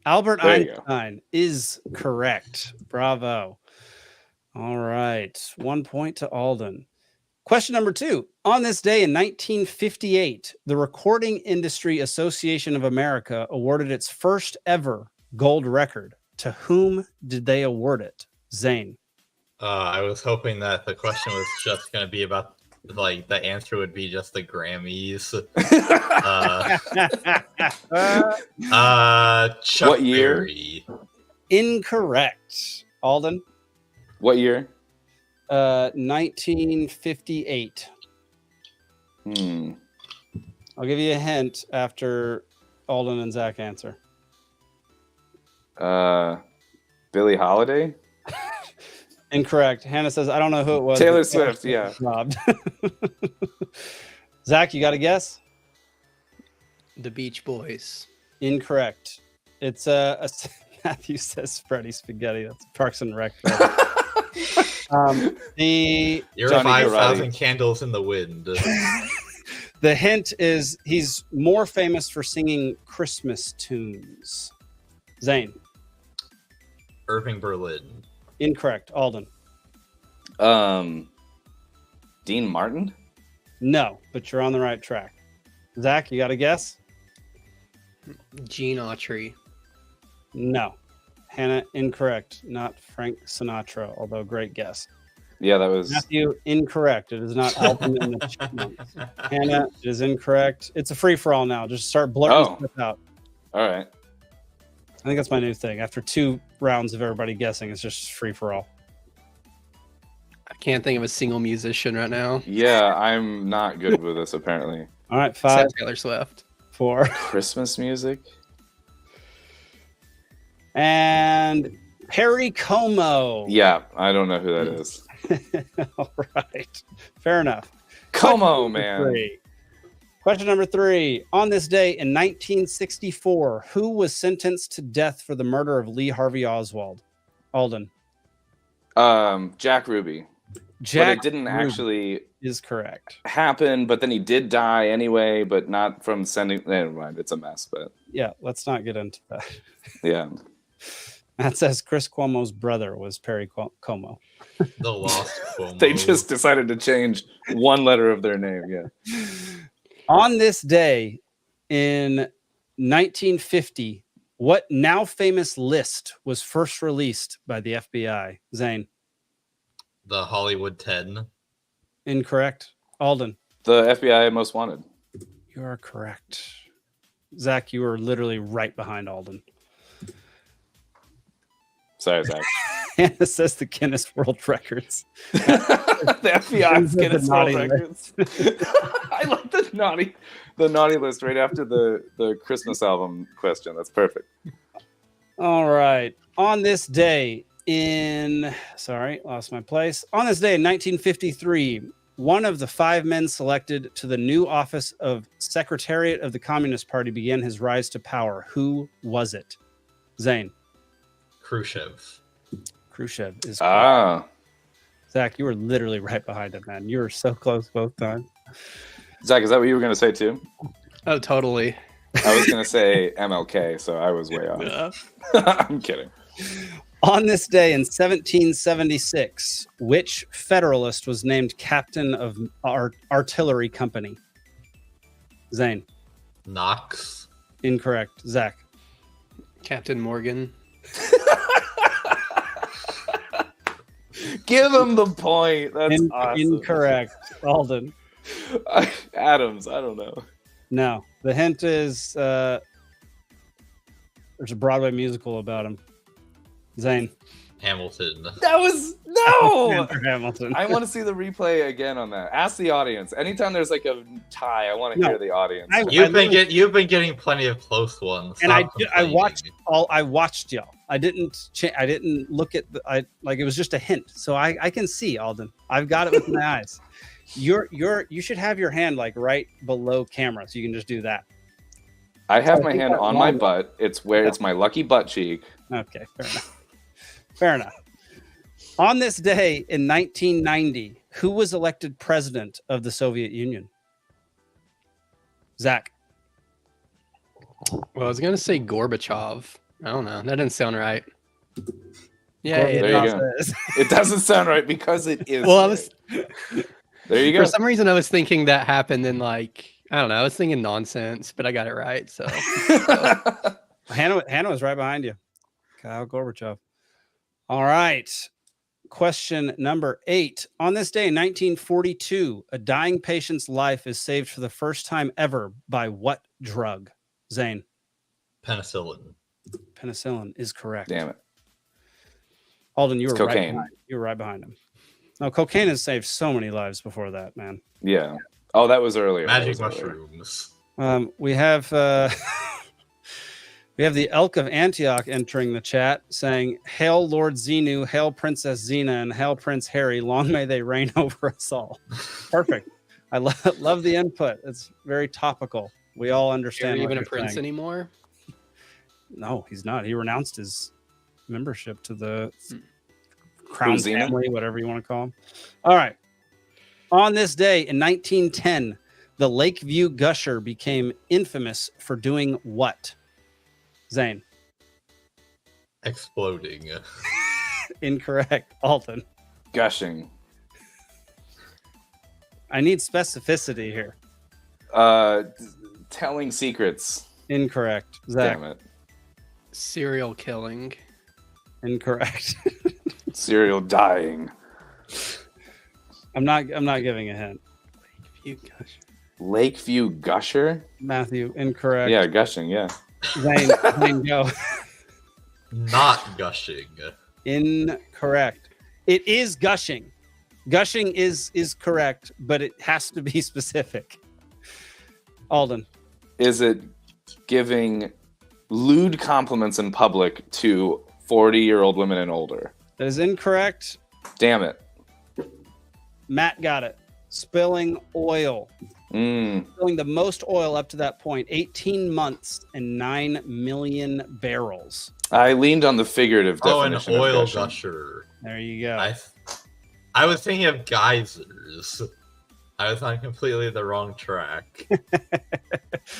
Albert There you go. Einstein is correct. Bravo. All right. 1 point to Alden. Question number 2. On this day in 1958, the Recording Industry Association of America awarded its first ever gold record. To whom did they award it? Zane. I was hoping that the question was just going to be about, like, the answer would be just the Grammys. Chuck What year? Berry. Incorrect. Alden. What year? 1958. I'll give you a hint after Alden and Zach answer. Billie Holiday? Incorrect. Hannah says, I don't know who it was. Taylor but Swift, yeah. Robbed. Zach, you got a guess? The Beach Boys. Incorrect. It's Matthew says Freddie Spaghetti. That's Parks and Rec. The You're Johnny 5,000 Karate. candles in the wind. The hint is he's more famous for singing Christmas tunes. Zane. Irving Berlin. Incorrect. Alden. Dean Martin? No, but you're on the right track. Zach, you got a guess? Gene Autry. No. Hannah, incorrect. Not Frank Sinatra, although great guess. Yeah, that was. Matthew, incorrect. It is not Alden and the Chipmunks. Hannah, it is incorrect. It's a free-for-all now. Just start blurting stuff out. All right. I think that's my new thing. After 2 rounds of everybody guessing, it's just free-for-all. I can't think of a single musician right now. Yeah, I'm not good with this, apparently. All right, 5. Except Taylor Swift. 4. Christmas music? And Perry Como. Yeah, I don't know who that is. All right. Fair enough. Como, man. 3. Question number 3. On this day in 1964, who was sentenced to death for the murder of Lee Harvey Oswald? Alden. Jack Ruby. Jack but it didn't Ruby actually is correct. happen, but then he did die anyway, but not from sending. Never mind, it's a mess. But Yeah, let's not get into that. yeah, That says Chris Cuomo's brother was Perry Como. The lost Cuomo. they just decided to change one letter of their name. Yeah. On this day in 1950, what now famous list was first released by the FBI? Zane. The Hollywood 10. Incorrect. Alden. The FBI Most Wanted. You are correct. Zach, you are literally right behind Alden. Sorry, Zach. Hannah says the Guinness World Records. The FBI's Guinness World naughty Records. I like the naughty list right after the Christmas album question. That's perfect. All right. On this day in, lost my place. On this day in 1953, one of the 5 men selected to the new office of Secretariat of the Communist Party began his rise to power. Who was it? Zane. Khrushchev. Khrushchev is correct. Ah. Zach, you were literally right behind him, man. You were so close both times. Zach, is that what you were going to say too? Oh, totally. I was going to say MLK, so I was way off. I'm kidding. On this day in 1776, which Federalist was named captain of artillery company? Zane. Knox. Incorrect. Zach. Captain Morgan. Give him the point. That's awesome. Incorrect. Alden. Adams. I don't know. No. The hint is there's a Broadway musical about him. Zane. Hamilton. That was no. Hamilton. I want to see the replay again on that. Ask the audience. Anytime there's like a tie, I want to hear the audience. You've been getting plenty of close ones. And Stop I complaining. watched y'all. I didn't look at it was just a hint. So I can see, Alden. I've got it with my eyes. You should have your hand like right below camera, so you can just do that. I have my hand on my butt. It's where it's my lucky butt cheek. Okay, fair enough. Fair enough. On this day in 1990, who was elected president of the Soviet Union? Zach. Well, I was going to say Gorbachev. I don't know. That didn't sound right. Yeah, there you go. It doesn't sound right because it is. Well, there you go. For some reason, I was thinking that happened in I don't know. I was thinking nonsense, but I got it right. So Hannah was right behind you. Kyle Gorbachev. All right. Question number 8. On this day in 1942, a dying patient's life is saved for the first time ever by what drug? Zane. Penicillin. Penicillin is correct. Damn it. Alden, you were cocaine. right behind him. No, cocaine has saved so many lives before that, man. Yeah. Oh, that was earlier. Magic mushrooms. We have the Elk of Antioch entering the chat saying, "Hail Lord Xenu, hail Princess Xena, and hail Prince Harry. Long may they reign over us all." Perfect. I love the input. It's very topical. We all understand. You're what even a you're prince saying. anymore? No, he's not. He renounced his membership to the Crown Xena? family, whatever you want to call him. All right. On this day in 1910, the Lakeview Gusher became infamous for doing what? Zane. Exploding. Incorrect. Alden. Gushing. I need specificity here. Telling secrets. Incorrect. Zach. Damn it. Serial killing. Incorrect. Serial dying. I'm not giving a hint. Lakeview Gusher? Matthew, incorrect. Yeah, gushing, yeah. Zane, go. Not gushing. Incorrect. It is gushing. Gushing is correct, but it has to be specific. Alden. Is it giving lewd compliments in public to 40-year-old women and older? That is incorrect. Damn it. Matt got it. spilling oil. Mm. Spilling the most oil up to that point, 18 months and 9 million barrels. I leaned on the figurative Oh, an definition. oil of gushing. gusher. There you go. I was thinking of geysers. I was on completely the wrong track.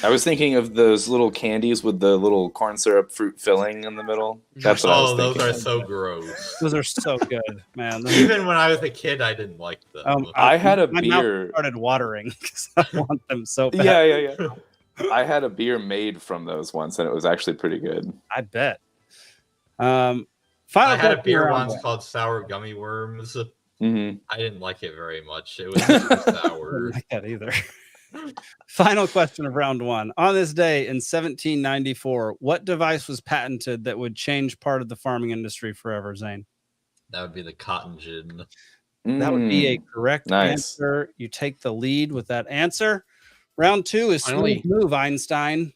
I was thinking of those little candies with the little corn syrup fruit filling in the middle. That's what I was those thinking. are so gross. Those are so good, man. Even when I was a kid, I didn't like them. I had a My mouth beer. started watering because I want them so bad. Yeah. I had a beer made from those once, and it was actually pretty good. I bet. I Final had a question beer around once one. called Sour Gummy Worms. Mm-hmm. I didn't like it very much. It was just I sour. don't like that either. Final question of round one. On this day in 1794, what device was patented that would change part of the farming industry forever, Zane? That would be the cotton gin. That would be a correct Nice. answer. You take the lead with that answer. Round two is Finally. smooth move, Einstein.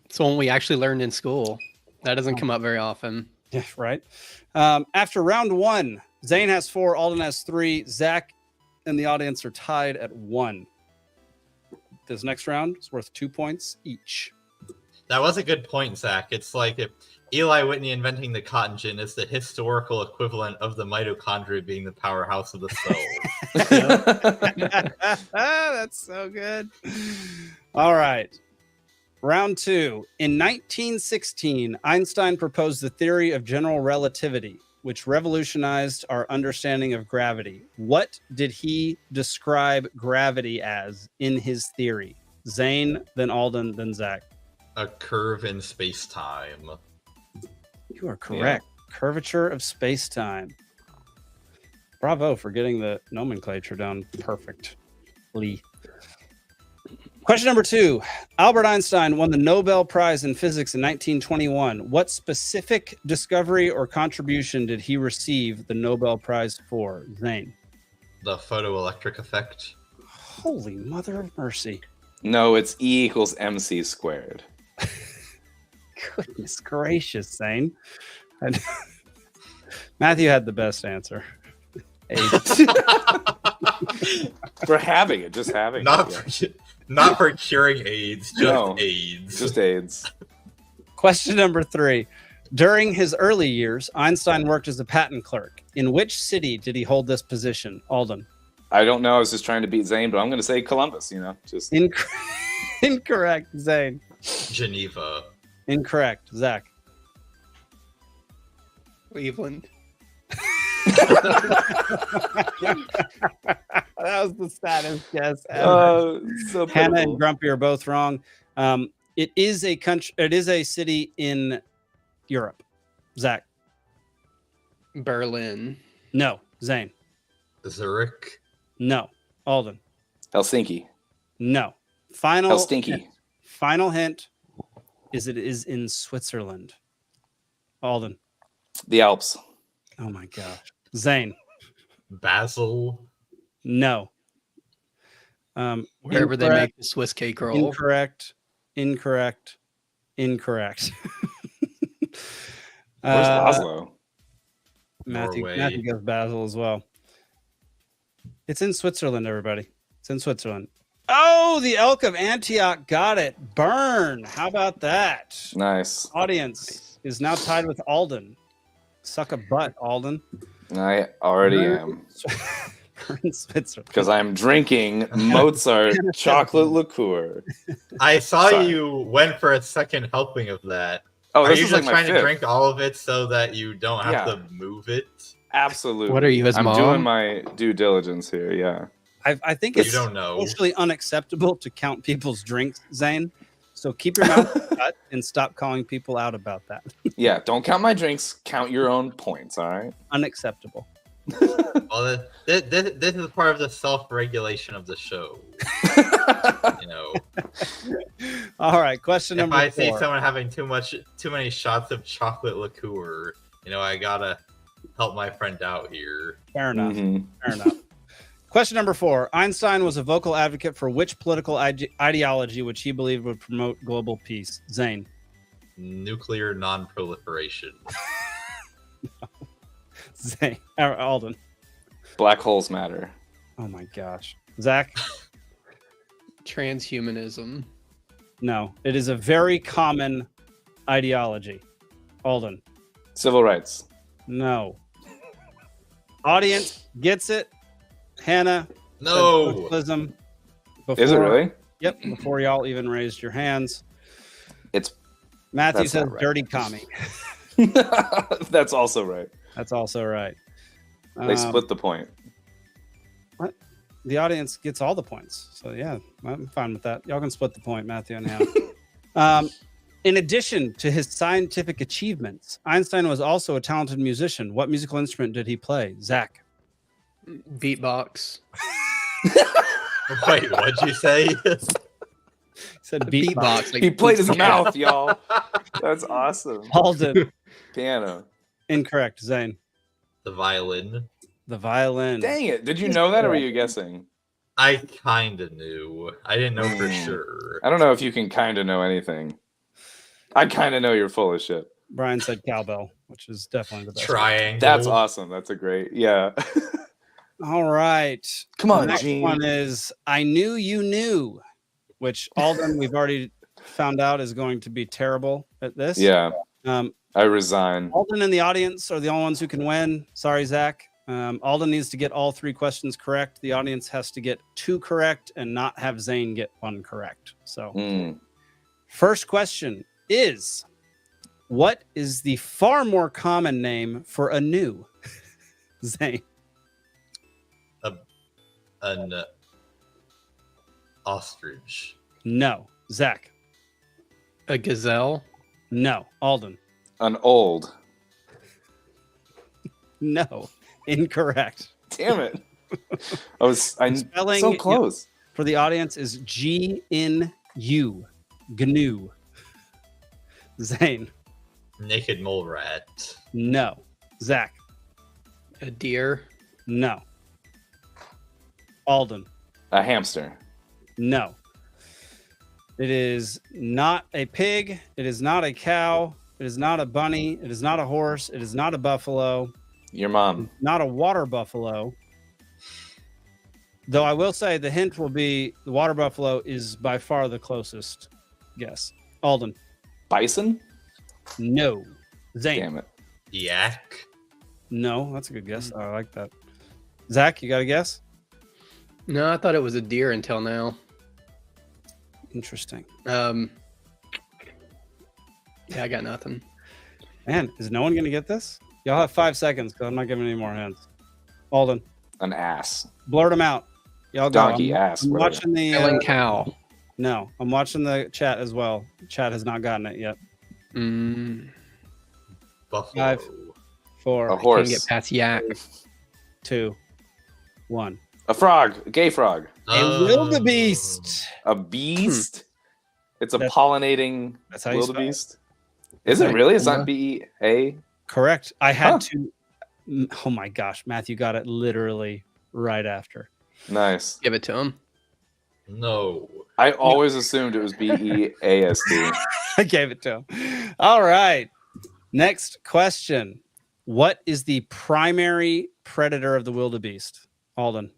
It's one we actually learned in school. That doesn't come up very often. Yeah, right. After round one, Zane has 4, Alden has 3, Zach and the audience are tied at 1. This next round is worth 2 points each. That was a good point, Zach. It's like if Eli Whitney inventing the cotton gin is the historical equivalent of the mitochondria being the powerhouse of the cell. That's so good. All right. Round 2. In 1916, Einstein proposed the theory of general relativity, which revolutionized our understanding of gravity. What did he describe gravity as in his theory? Zane, then Alden, then Zach. A curve in space-time. You are correct. Curvature of space-time. Bravo for getting the nomenclature down perfectly. Question number 2. Albert Einstein won the Nobel Prize in Physics in 1921. What specific discovery or contribution did he receive the Nobel Prize for? Zane. The photoelectric effect. Holy mother of mercy. No, it's E equals MC squared. Goodness gracious, Zane. Matthew had the best answer. For having it, just having it. Not for curing AIDS, just AIDS. Just AIDS. Question number 3. During his early years, Einstein worked as a patent clerk. In which city did he hold this position? Alden. I don't know. I was just trying to beat Zane, but I'm going to say Columbus, just Incorrect, Zane. Geneva. Incorrect, Zach. Cleveland. That was the saddest guess ever. So Hannah and Grumpy are both wrong. It is a country. It is a city in Europe. Zach. Berlin. No. Zane. Zurich. No. Alden. Helsinki. No. Final. Helsinki. Final hint is it is in Switzerland. Alden. The Alps. Oh my gosh. Zane. Basel. No. Wherever they make the Swiss cake roll. Incorrect. Where's Oslo? Matthew Norway. goes Basel as well. It's in Switzerland, everybody. It's in Switzerland. Oh, the Elk of Antioch got it. Burn. How about that? Nice. Audience is now tied with Alden. Suck a butt, Alden. I already am. In Switzerland. Because I'm drinking Mozart chocolate liqueur. I saw Sorry. you went for a second helping of that. Oh, Are this you is just like my trying to fifth. drink all of it so that you don't have Yeah. to move it? Absolutely. What are you, his I'm mom? doing my due diligence here. Yeah. I think You it's don't know. socially unacceptable to count people's drinks, Zane. So keep your mouth shut and stop calling people out about that. Yeah. Don't count my drinks. Count your own points. All right. Unacceptable. Well, this is part of the self-regulation of the show. All right. Question If number I 4. see someone having too many shots of chocolate liqueur, I gotta help my friend out here. Fair enough. Mhm. Fair enough. Question number 4. Einstein was a vocal advocate for which political ideology which he believed would promote global peace? Zane. Nuclear non-proliferation. Zane. Alden. Black holes matter. Oh my gosh. Zach? Transhumanism. No. It is a very common ideology. Alden? Civil rights. No. Audience gets it. Hannah? No. Socialism. Is it really? Yep. Before y'all even raised your hands. It's Matthew that's says not right. dirty commie. That's also right. That's also right. They split the point. What? The audience gets all the points. So yeah, I'm fine with that. Y'all can split the point, Matthew and Hannah. In addition to his scientific achievements, Einstein was also a talented musician. What musical instrument did he play? Zach? Beatbox. Wait, what'd you say? He said beatbox. Like He played his mouth, y'all. That's awesome. Alden. Piano. Incorrect. Zane? The violin. The violin. Dang it. Did you know that or were you guessing? I kind of knew. I didn't know for sure. I don't know if you can kind of know anything. I kind of know you're full of shit. Brian said cowbell, which is definitely the best. Triangle. That's awesome. That's a great, yeah. All right. Come on, the next Gene. one is I Knew You Knew, which Alden, we've already found out is going to be terrible at this. Yeah. I resign. Alden and the audience are the only ones who can win. Sorry, Zach. Alden needs to get all 3 questions correct. The audience has to get 2 correct and not have Zane get 1 correct. So, first question is, what is the far more common name for a new? Zane? An ostrich. No. Zach? A gazelle. No. Alden? An old. No. Incorrect. Damn it. I'm Spelling so close. For the audience is GNU. GNU. Zane? Naked mole rat. No. Zach? A deer. No. Alden? A hamster. No. It is not a pig. It is not a cow. It is not a bunny. It is not a horse. It is not a buffalo. Your mom. Not a water buffalo. Though I will say the hint will be the water buffalo is by far the closest guess. Alden? Bison? No. Zane? Damn it. Yak. No, that's a good guess. I like that. Zach, you got a guess? No, I thought it was a deer until now. Interesting. Yeah, I got nothing. Man, is no one going to get this? Y'all have 5 seconds because I'm not giving any more hints. Alden? An ass. Blurt them out. Y'all go. Donkey, ass. I'm whatever. watching the Killing cow. No, I'm watching the chat as well. Chat has not gotten it yet. Buffalo. 5, 4, A horse. Can't get past yak. 2, 1. A frog. A gay frog. A wildebeest. A beast? It's a That's- pollinating That's how you spell it. wildebeest? Is it really? It's not B-E-A? Correct. I had to. Oh my gosh, Matthew got it literally right after. Nice. Give it to him. No. I always assumed it was B-E-A-S-T. I gave it to him. All right. Next question. What is the primary predator of the wildebeest? Alden?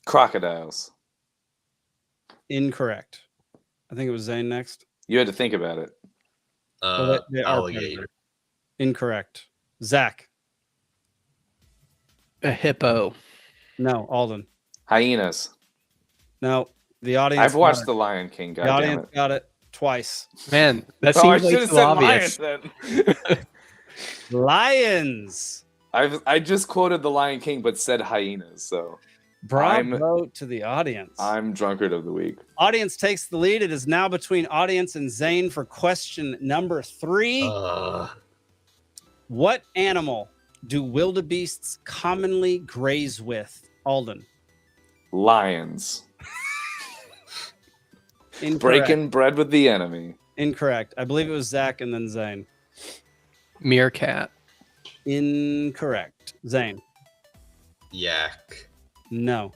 Crocodiles. Incorrect. I think it was Zane next. You had to think about it. Well, they are Alligator. predator. Incorrect. Zach? A hippo. No. Alden? Hyenas. No. The audience. I've watched got The Lion King. The God damn audience it. got it twice. Man, that Oh, I seems should like have so said obvious. lions then. Lions. I just quoted The Lion King, but said hyenas. So Bravo to the audience. I'm drunkard of the week. Audience takes the lead. It is now between audience and Zane for question number 3. What animal do wildebeests commonly graze with? Alden? Lions. Incorrect. Breaking bread with the enemy. Incorrect. I believe it was Zach and then Zane. Meerkat. Incorrect. Zane? Yak. No.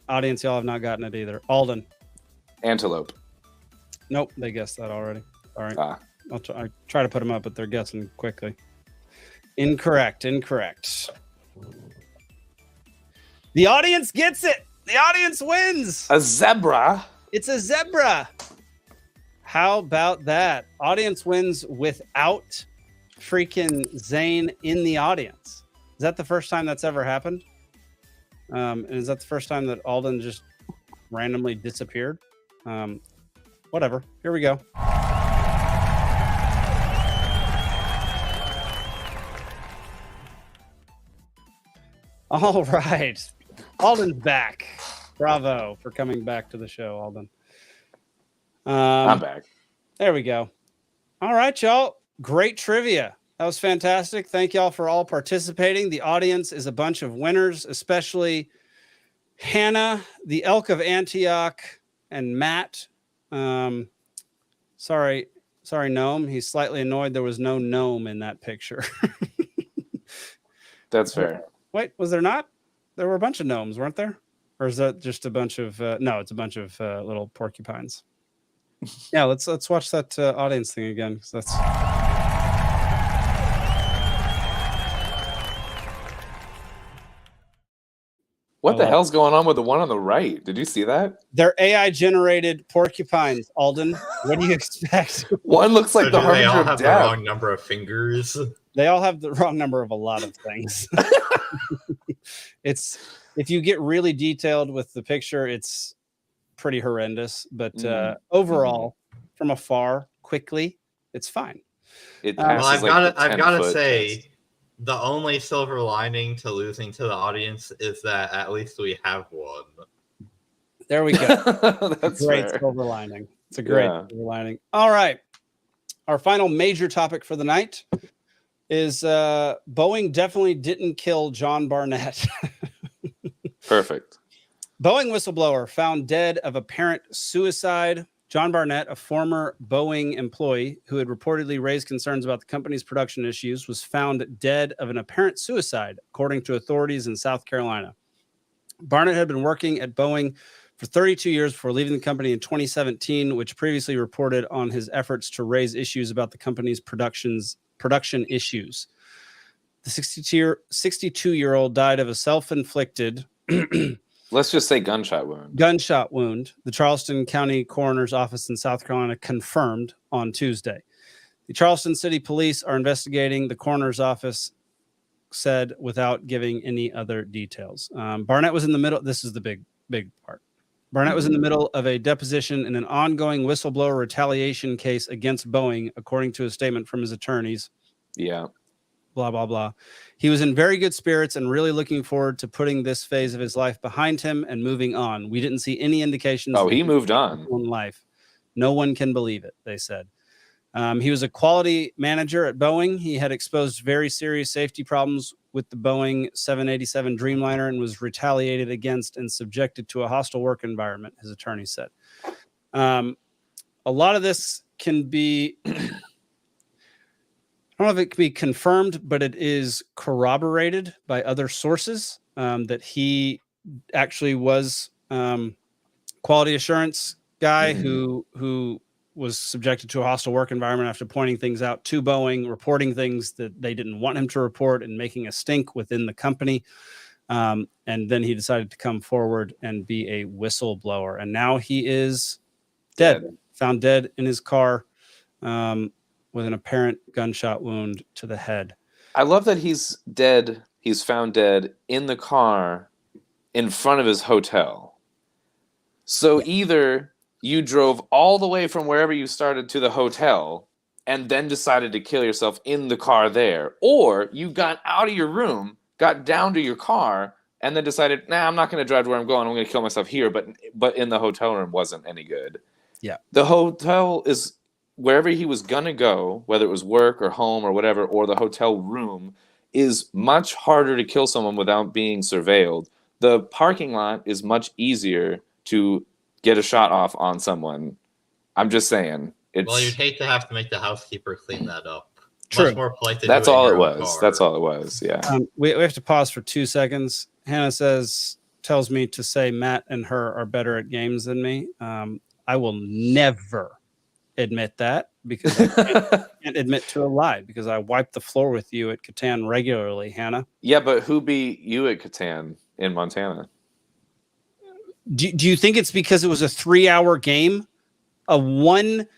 Audience, y'all have not gotten it either. Alden? Antelope. Nope, they guessed that already. All right. Ah. I try to put them up, but they're guessing quickly. Incorrect. The audience gets it. The audience wins. A zebra. It's a zebra. How about that? Audience wins without freaking Zane in the audience. Is that the first time that's ever happened? And is that the first time that Alden just randomly disappeared? Whatever. Here we go. All right. Alden's back. Bravo for coming back to the show, Alden. I'm back. There we go. All right, y'all. Great trivia. That was fantastic. Thank y'all for all participating. The audience is a bunch of winners, especially Hannah, the Elk of Antioch, and Matt. Sorry, Gnome. He's slightly annoyed there was no gnome in that picture. That's fair. Wait, was there not? There were a bunch of gnomes, weren't there? Or is that just a bunch of no, it's a bunch of little porcupines. Yeah, let's watch that audience thing again, because that's What the hell's going on with the one on the right? Did you see that? they're AI generated porcupines, Alden. What do you expect? One looks like So the do they all harbinger of have the death. wrong number of fingers? They all have the wrong number of a lot of things. It's if you get really detailed with the picture, it's pretty horrendous. But overall, from afar, quickly, it's fine. It Well, passes I've got to 10-foot say, test. the only silver lining to losing to the audience is that at least we have one. There we go. That's Great fair. silver lining. It's a great Yeah. silver lining. All right. Our final major topic for the night is Boeing definitely didn't kill John Barnett. Perfect. Boeing whistleblower found dead of apparent suicide. John Barnett, a former Boeing employee who had reportedly raised concerns about the company's production issues, was found dead of an apparent suicide, according to authorities in South Carolina. Barnett had been working at Boeing for 32 years before leaving the company in 2017, which previously reported on his efforts to raise issues about the company's production issues. The 62-year-old died of a self-inflicted Let's just say gunshot wound. gunshot wound, the Charleston County Coroner's Office in South Carolina confirmed on Tuesday. The Charleston City Police are investigating, the Coroner's Office said, without giving any other details. Barnett was in the middle. This is the big part. Barnett was in the middle of a deposition in an ongoing whistleblower retaliation case against Boeing, according to a statement from his attorneys. Yeah. Blah, blah, blah. He was in very good spirits and really looking forward to putting this phase of his life behind him and moving on. We didn't see any indications. Oh, that he moved on. In life. No one can believe it, they said. He was a quality manager at Boeing. He had exposed very serious safety problems with the Boeing 787 Dreamliner and was retaliated against and subjected to a hostile work environment, his attorney said. A lot of this can be... I don't know if it can be confirmed, but it is corroborated by other sources that he actually was quality assurance guy who was subjected to a hostile work environment after pointing things out to Boeing, reporting things that they didn't want him to report, and making a stink within the company. And then he decided to come forward and be a whistleblower. And now he is dead, found dead in his car. With an apparent gunshot wound to the head. I love that he's dead. He's found dead in the car in front of his hotel. So either you drove all the way from wherever you started to the hotel and then decided to kill yourself in the car there, or you got out of your room, got down to your car, and then decided, nah, I'm not going to drive to where I'm going. I'm going to kill myself here. But in the hotel room wasn't any good. Yeah. The hotel is... wherever he was going to go, whether it was work or home or whatever, or the hotel room, is much harder to kill someone without being surveilled. The parking lot is much easier to get a shot off on someone. I'm just saying. Well, you'd hate to have to make the housekeeper clean that up. True. Much more polite to That's do all in it your own was. car. That's all it was. Yeah. We have to pause for 2 seconds. Hannah tells me to say Matt and her are better at games than me. I will never admit that, because I can't admit to a lie, because I wipe the floor with you at Catan regularly, Hannah. Yeah, but who beat you at Catan in Montana? Do you think it's because it was a 3-hour game? A one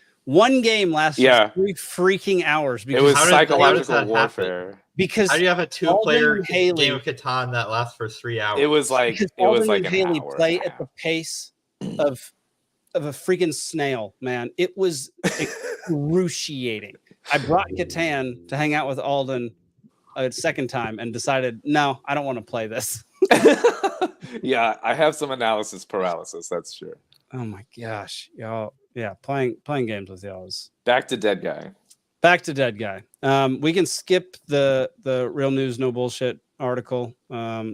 game lasted 3 freaking hours. It was how psychological does that warfare. happen? Because How do you have a 2-player Haley, game of Catan that lasts for 3 hours? It was like because it was Alden like and an Haley hour. play at the pace of a freaking snail, man. It was excruciating. I brought Catan to hang out with Alden a second time and decided, no, I don't want to play this. Yeah, I have some analysis paralysis. That's true. Oh my gosh, y'all! Yeah, playing games with y'all is Back to Dead Guy. back to Dead Guy. We can skip the real news, no bullshit article,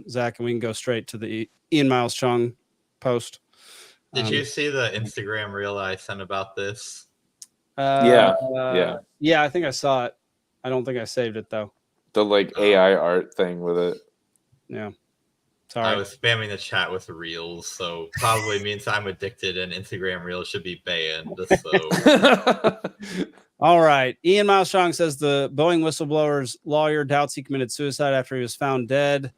Zach, and we can go straight to the Ian Miles Chung post. Did you see the Instagram reel I sent about this? Yeah. I think I saw it. I don't think I saved it though. The like AI art thing with it. Yeah. Sorry. I was spamming the chat with reels, so probably means I'm addicted and Instagram reels should be banned. So All right. Ian Miles Strong says the Boeing whistleblower's lawyer doubts he committed suicide after he was found dead,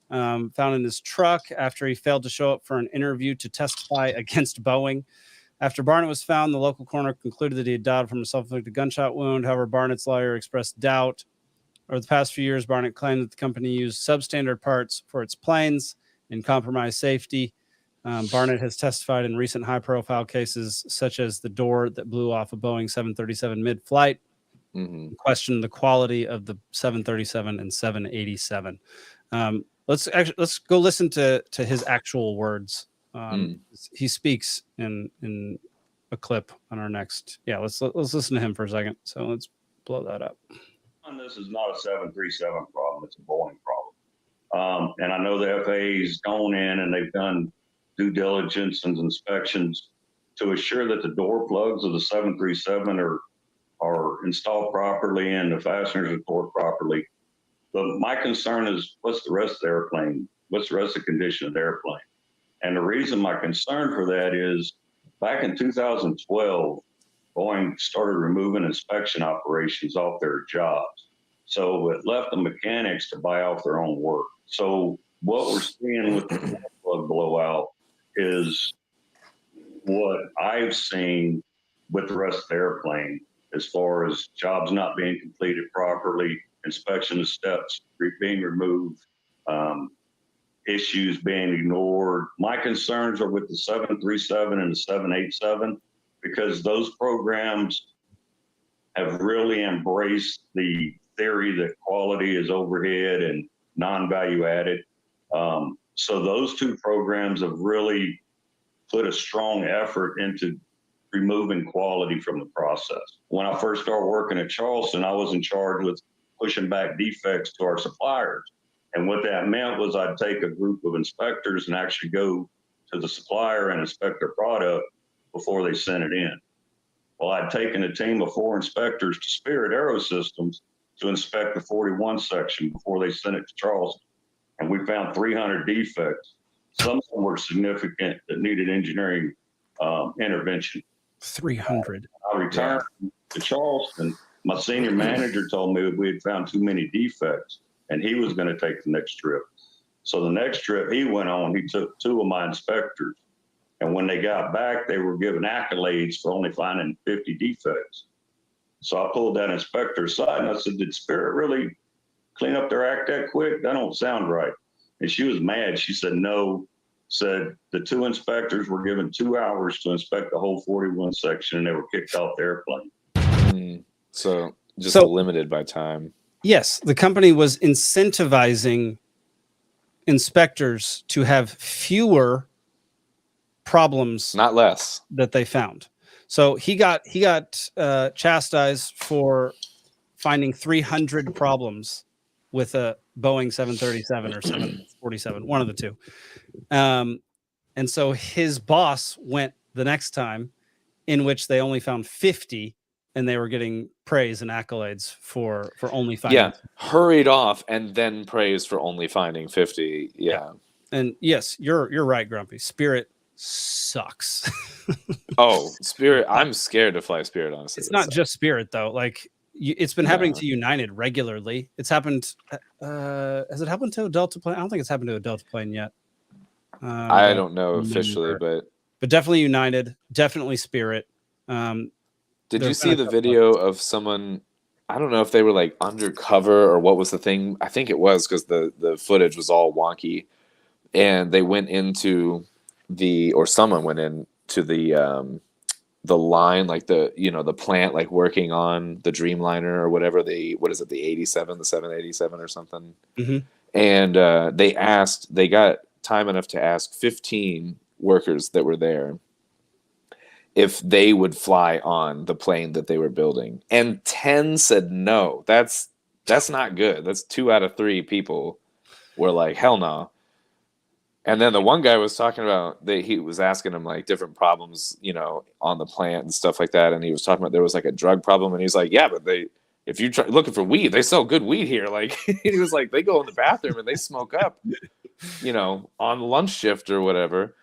found in his truck after he failed to show up for an interview to testify against Boeing. After Barnett was found, the local coroner concluded that he had died from a self-inflicted gunshot wound. However, Barnett's lawyer expressed doubt. Over the past few years, Barnett claimed that the company used substandard parts for its planes and compromised safety. Barnett has testified in recent high-profile cases, such as the door that blew off a Boeing 737 mid-flight, questioned the quality of the 737 and 787. Let's go listen to his actual words. He speaks in a clip on our next. Yeah, let's listen to him for a second. So let's blow that up. This is not a 737 problem. It's a Boeing problem. And I know the FAA's gone in and they've done due diligence and inspections to assure that the door plugs of the 737 are installed properly and the fasteners are torqued properly. But my concern is what's the rest of the airplane? What's the rest of the condition of the airplane? And the reason my concern for that is back in 2012, Boeing started removing inspection operations off their jobs. So it left the mechanics to buy off their own work. So what we're seeing with the plug blowout is what I've seen with the rest of the airplane as far as jobs not being completed properly, inspection steps being removed, issues being ignored. My concerns are with the 737 and the 787 because those programs have really embraced the theory that quality is overhead and non-value added. So those two programs have really put a strong effort into removing quality from the process. When I first started working at Charleston, I was in charge with pushing back defects to our suppliers. And what that meant was I'd take a group of inspectors and actually go to the supplier and inspect their product before they sent it in. Well, I'd taken a team of 4 inspectors to Spirit Aerosystems to inspect the 41 section before they sent it to Charleston. And we found 300 defects. Some of them were significant that needed engineering intervention. 300. I returned to Charleston. My senior manager told me we had found too many defects and he was going to take the next trip. So the next trip he went on, he took 2 of my inspectors. And when they got back, they were given accolades for only finding 50 defects. So I pulled that inspector aside and I said, did Spirit really clean up their act that quick? That don't sound right. And she was mad. She said, no. Said the 2 inspectors were given 2 hours to inspect the whole 41 section and they were kicked off the airplane. So just limited by time. Yes, the company was incentivizing inspectors to have fewer problems, not less, that they found. So he got chastised for finding 300 problems with a Boeing 737 or 747, one of the two. And so his boss went the next time, in which they only found 50, and they were getting praise and accolades for only finding. Yeah, hurried off and then praised for only finding 50. Yeah. And yes, you're right, Grumpy. Spirit sucks. Oh, Spirit! I'm scared to fly Spirit. Honestly, it's not just Spirit though. Like it's been happening to United regularly. It's happened. Has it happened to a Delta plane? I don't think it's happened to a Delta plane yet. I don't know officially, but definitely United, definitely Spirit. Did you see the video of someone? I don't know if they were like undercover or what was the thing. I think it was because the footage was all wonky, and they went into someone went into the line, like the plant, like working on the Dreamliner or whatever, the 787 or something. Mm-hmm. And they got time enough to ask 15 workers that were there if they would fly on the plane that they were building, and 10 said no. That's not good. That's 2 out of 3 people were like, hell no. And then the one guy was talking about that he was asking him like different problems, on the plant and stuff like that. And he was talking about there was like a drug problem, and he's like, yeah, but if you try looking for weed, they sell good weed here. Like he was like, they go in the bathroom and they smoke up, on lunch shift or whatever.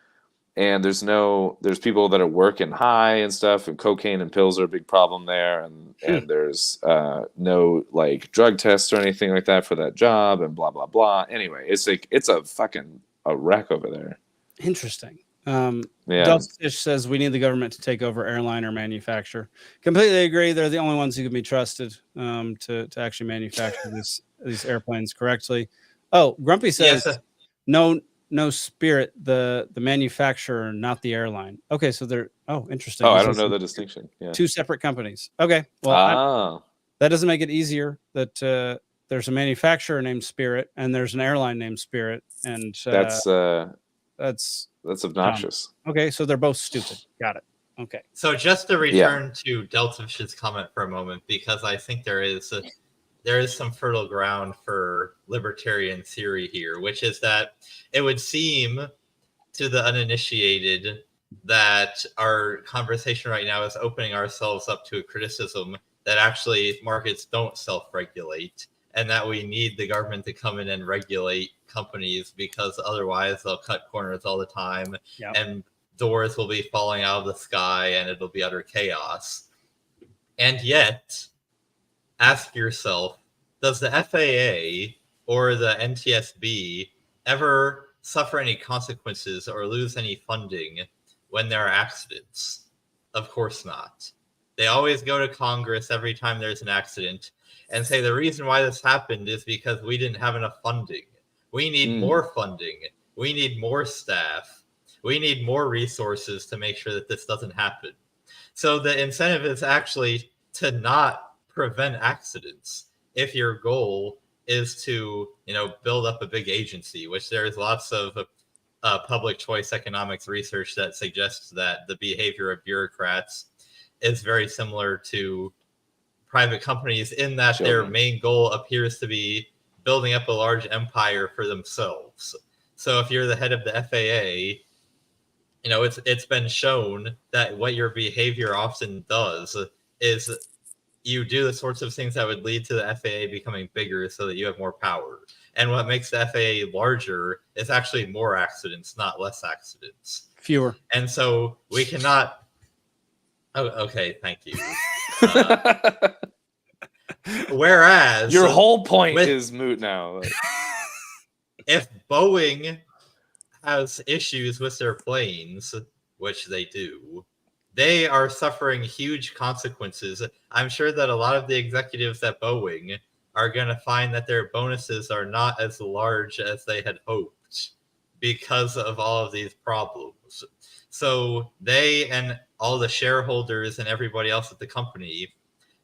And there's people that are working high and stuff, and cocaine and pills are a big problem there. And there's no like drug tests or anything like that for that job, and blah, blah, blah. Anyway, it's a wreck over there. Interesting. Yeah. Delfish says we need the government to take over airliner manufacture. Completely agree. They're the only ones who can be trusted to actually manufacture these airplanes correctly. Oh, Grumpy says no Spirit, the manufacturer, not the airline. Okay, so they're interesting. Oh, I don't know the distinction. Yeah. 2 separate companies. Okay, well, that doesn't make it easier that there's a manufacturer named Spirit and there's an airline named Spirit, and that's obnoxious. Okay, so they're both stupid. Got it. Okay. So just to return to Deltafish's comment for a moment, because I think there is some fertile ground for libertarian theory here, which is that it would seem to the uninitiated that our conversation right now is opening ourselves up to a criticism that actually markets don't self-regulate, and that we need the government to come in and regulate companies, because otherwise they'll cut corners all the time. Yep. And doors will be falling out of the sky and it'll be utter chaos. And yet, ask yourself, does the FAA or the NTSB ever suffer any consequences or lose any funding when there are accidents? Of course not. They always go to Congress every time there's an accident and say the reason why this happened is because we didn't have enough funding. We need more funding. We need more staff. We need more resources to make sure that this doesn't happen. So the incentive is actually to not prevent accidents if your goal is to, build up a big agency, which there's lots of public choice economics research that suggests that the behavior of bureaucrats is very similar to private companies in that their main goal appears to be building up a large empire for themselves. So if you're the head of the FAA, it's been shown that what your behavior often does is you do the sorts of things that would lead to the FAA becoming bigger so that you have more power. And what makes the FAA larger is actually more accidents, not less accidents. Fewer. And so we cannot... Oh, okay, thank you. Whereas... Your whole point is moot now. If Boeing has issues with their planes, which they do, they are suffering huge consequences. I'm sure that a lot of the executives at Boeing are going to find that their bonuses are not as large as they had hoped because of all of these problems. So they and all the shareholders and everybody else at the company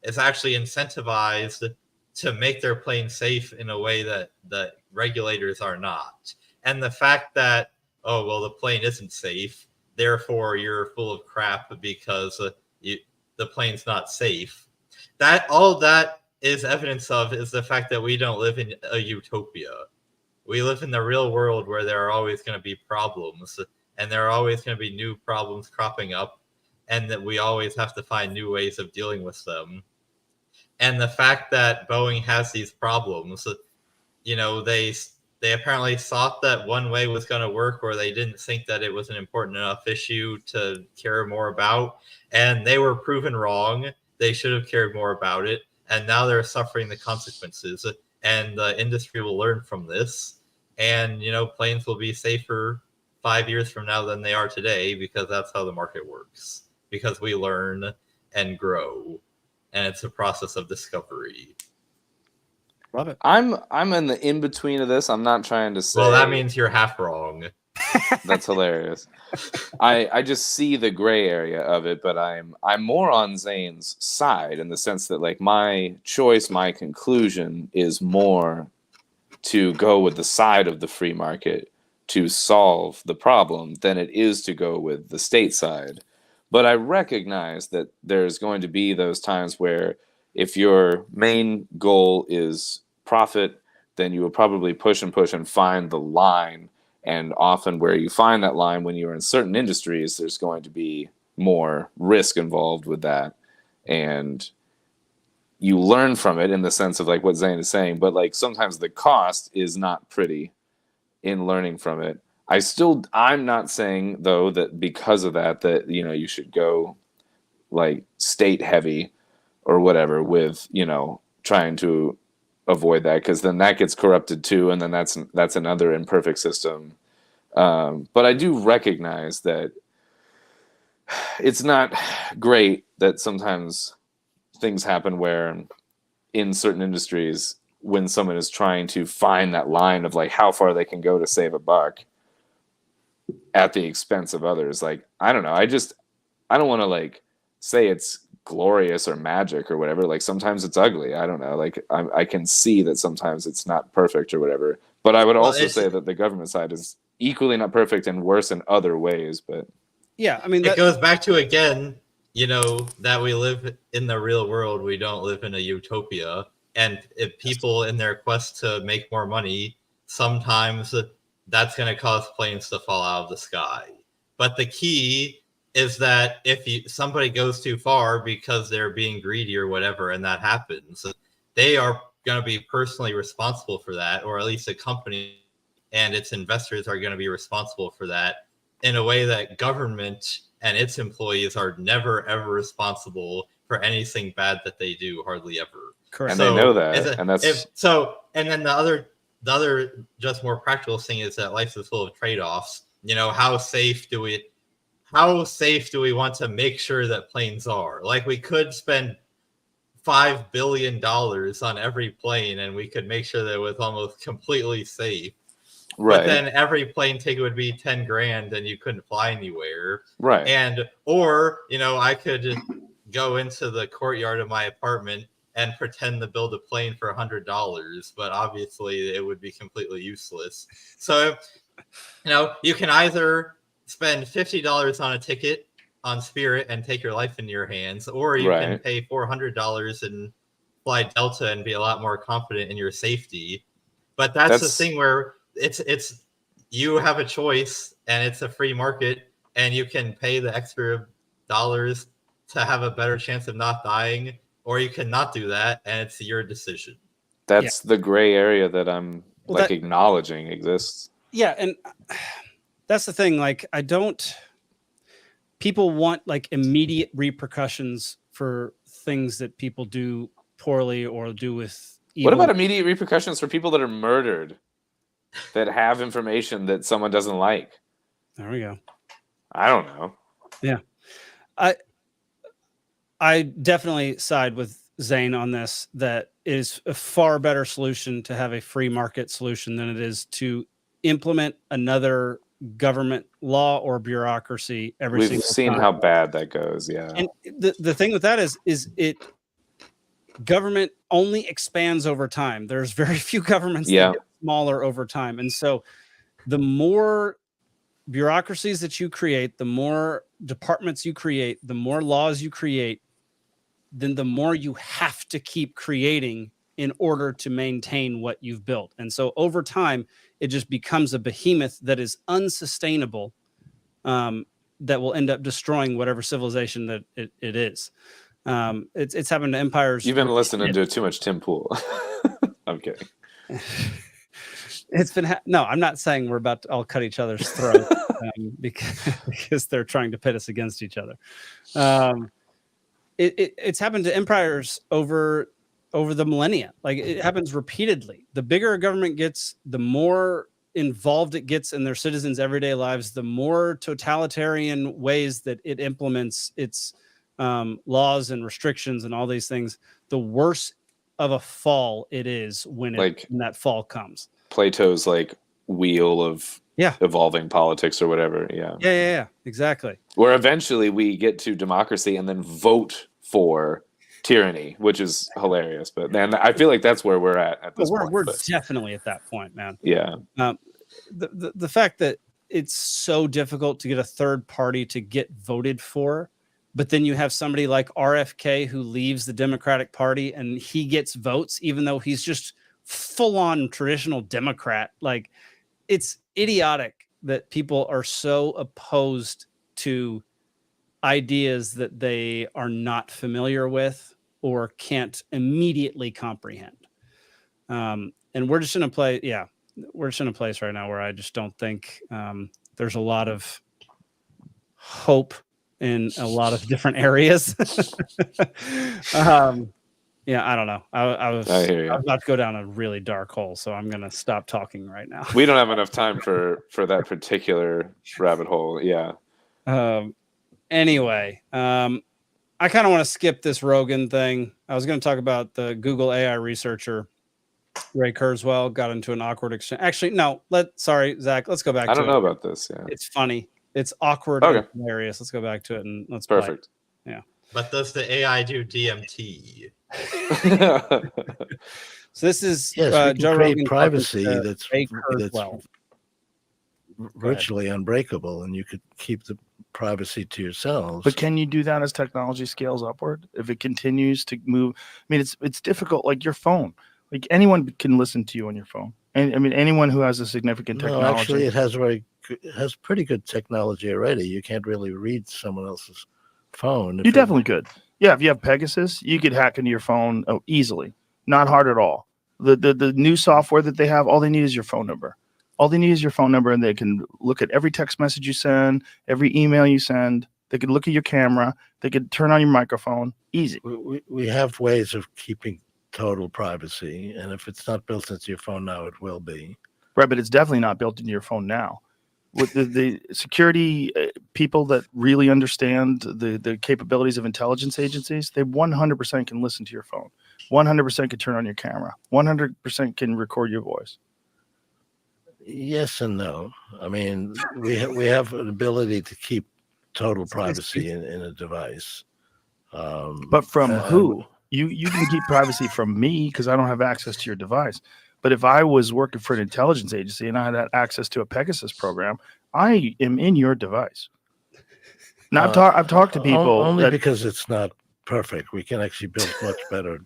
is actually incentivized to make their plane safe in a way that the regulators are not. And the fact that, the plane isn't safe, therefore you're full of crap because the plane's not safe. That all that is evidence of is the fact that we don't live in a utopia. We live in the real world where there are always going to be problems, and there are always going to be new problems cropping up, and that we always have to find new ways of dealing with them. And the fact that Boeing has these problems, they apparently thought that one way was going to work, or they didn't think that it was an important enough issue to care more about. And they were proven wrong. They should have cared more about it. And now they're suffering the consequences. And the industry will learn from this. And, planes will be safer 5 years from now than they are today, because that's how the market works. Because we learn and grow, and it's a process of discovery. Love it. I'm in the in between of this. I'm not trying to say. Well, that means you're half wrong. That's hilarious. I just see the gray area of it, but I'm more on Zane's side in the sense that like my choice, my conclusion is more to go with the side of the free market to solve the problem than it is to go with the state side. But I recognize that there's going to be those times where if your main goal is profit, then you will probably push and find the line. And often where you find that line when you're in certain industries, there's going to be more risk involved with that. And you learn from it in the sense of like what Zane is saying, but like sometimes the cost is not pretty in learning from it. I'm not saying though that because of that, you know, you should go like state heavy or whatever with, you know, trying to avoid that, because then that gets corrupted too, and then that's another imperfect system. But I do recognize that it's not great that sometimes things happen where in certain industries, when someone is trying to find that line of like how far they can go to save a buck at the expense of others, like I don't know, I don't want to like say it's glorious or magic or whatever. Like sometimes it's ugly. I don't know. Like I can see that sometimes it's not perfect or whatever. But I would also say that the government side is equally not perfect and worse in other ways. But yeah, I mean, it goes back to again, you know, that we live in the real world. We don't live in a utopia. And if people in their quest to make more money, sometimes that's going to cause planes to fall out of the sky. But the key is that if somebody goes too far because they're being greedy or whatever, and that happens, they are going to be personally responsible for that, or at least a company and its investors are going to be responsible for that in a way that government and its employees are never, ever responsible for anything bad that they do, hardly ever. Correct. And they know that. And that's and then the other just more practical thing is that life is full of trade-offs. You know, how safe do we want to make sure that planes are? Like, we could spend $5 billion on every plane and we could make sure that it was almost completely safe. Right. But then every plane ticket would be 10 grand and you couldn't fly anywhere. Right. Or, you know, I could go into the courtyard of my apartment and pretend to build a plane for $100, but obviously it would be completely useless. So, you know, you can either spend $50 on a ticket on Spirit and take your life into your hands, or you can pay $400 and fly Delta and be a lot more confident in your safety. But that's the thing where it's you have a choice, and it's a free market, and you can pay the extra dollars to have a better chance of not dying, or you can not do that, and it's your decision. That's the gray area that I'm acknowledging exists. Yeah, and that's the thing. Like, people want like immediate repercussions for things that people do poorly or do with evil. What about immediate repercussions for people that are murdered that have information that someone doesn't like? There we go. I don't know. Yeah. I definitely side with Zane on this, that it is a far better solution to have a free market solution than it is to implement another government law or bureaucracy every single time. We've seen how bad that goes. Yeah. And the thing with that is government only expands over time. There's very few governments that get smaller over time. And so the more bureaucracies that you create, the more departments you create, the more laws you create, then the more you have to keep creating in order to maintain what you've built. And so over time, it just becomes a behemoth that is unsustainable, that will end up destroying whatever civilization that it is. It's happened to empires. You've been listening to too much Tim Pool. I'm kidding. It's been no, I'm not saying we're about to all cut each other's throats because they're trying to pit us against each other. It's happened to empires over the millennia. Like, it happens repeatedly. The bigger a government gets, the more involved it gets in their citizens' everyday lives, the more totalitarian ways that it implements its laws and restrictions and all these things, the worse of a fall it is when that fall comes. Plato's like wheel of evolving politics or whatever. Yeah, exactly. Where eventually we get to democracy and then vote for tyranny, which is hilarious. But then I feel like that's where we're at this point. We're definitely at that point, man. Yeah. The fact that it's so difficult to get a third party to get voted for, but then you have somebody like RFK who leaves the Democratic Party and he gets votes, even though he's just full on traditional Democrat. Like, it's idiotic that people are so opposed to ideas that they are not familiar with or can't immediately comprehend. And we're just in a place, we're just in a place right now where I just don't think there's a lot of hope in a lot of different areas. I don't know. I was about to go down a really dark hole, so I'm going to stop talking right now. We don't have enough time for that particular rabbit hole. Yeah. Anyway, I kind of want to skip this Rogan thing. I was going to talk about the Google AI researcher, Ray Kurzweil, got into an awkward exchange. Actually, no. Sorry, Zach. Let's go back to it. I don't know about this. Yeah. It's funny. It's awkward and hilarious. Let's go back to it and let's play. Perfect. Yeah. But does the AI do DMT? So this is Joe Rogan privacy that's virtually unbreakable, and you could keep the privacy to yourselves. But can you do that as technology scales upward? If it continues to move, I mean, it's difficult. Like your phone, like anyone can listen to you on your phone, and I mean anyone who has a significant technology. No, actually, it has pretty good technology already. You can't really read someone else's phone. You definitely could. Yeah, if you have Pegasus, you could hack into your phone easily. Not hard at all. The new software that they have, all they need is your phone number. All they need is your phone number, and they can look at every text message you send, every email you send. They could look at your camera. They could turn on your microphone. Easy. We have ways of keeping total privacy, and if it's not built into your phone now, it will be. Right, but it's definitely not built into your phone now. With the security people that really understand the capabilities of intelligence agencies, they 100% can listen to your phone. 100% can turn on your camera. 100% can record your voice. Yes and no. I mean, we have an ability to keep total privacy in a device. But from who? You can keep privacy from me because I don't have access to your device. But if I was working for an intelligence agency and I had access to a Pegasus program, I am in your device. Now I've talked to people only because it's not perfect. We can actually build much better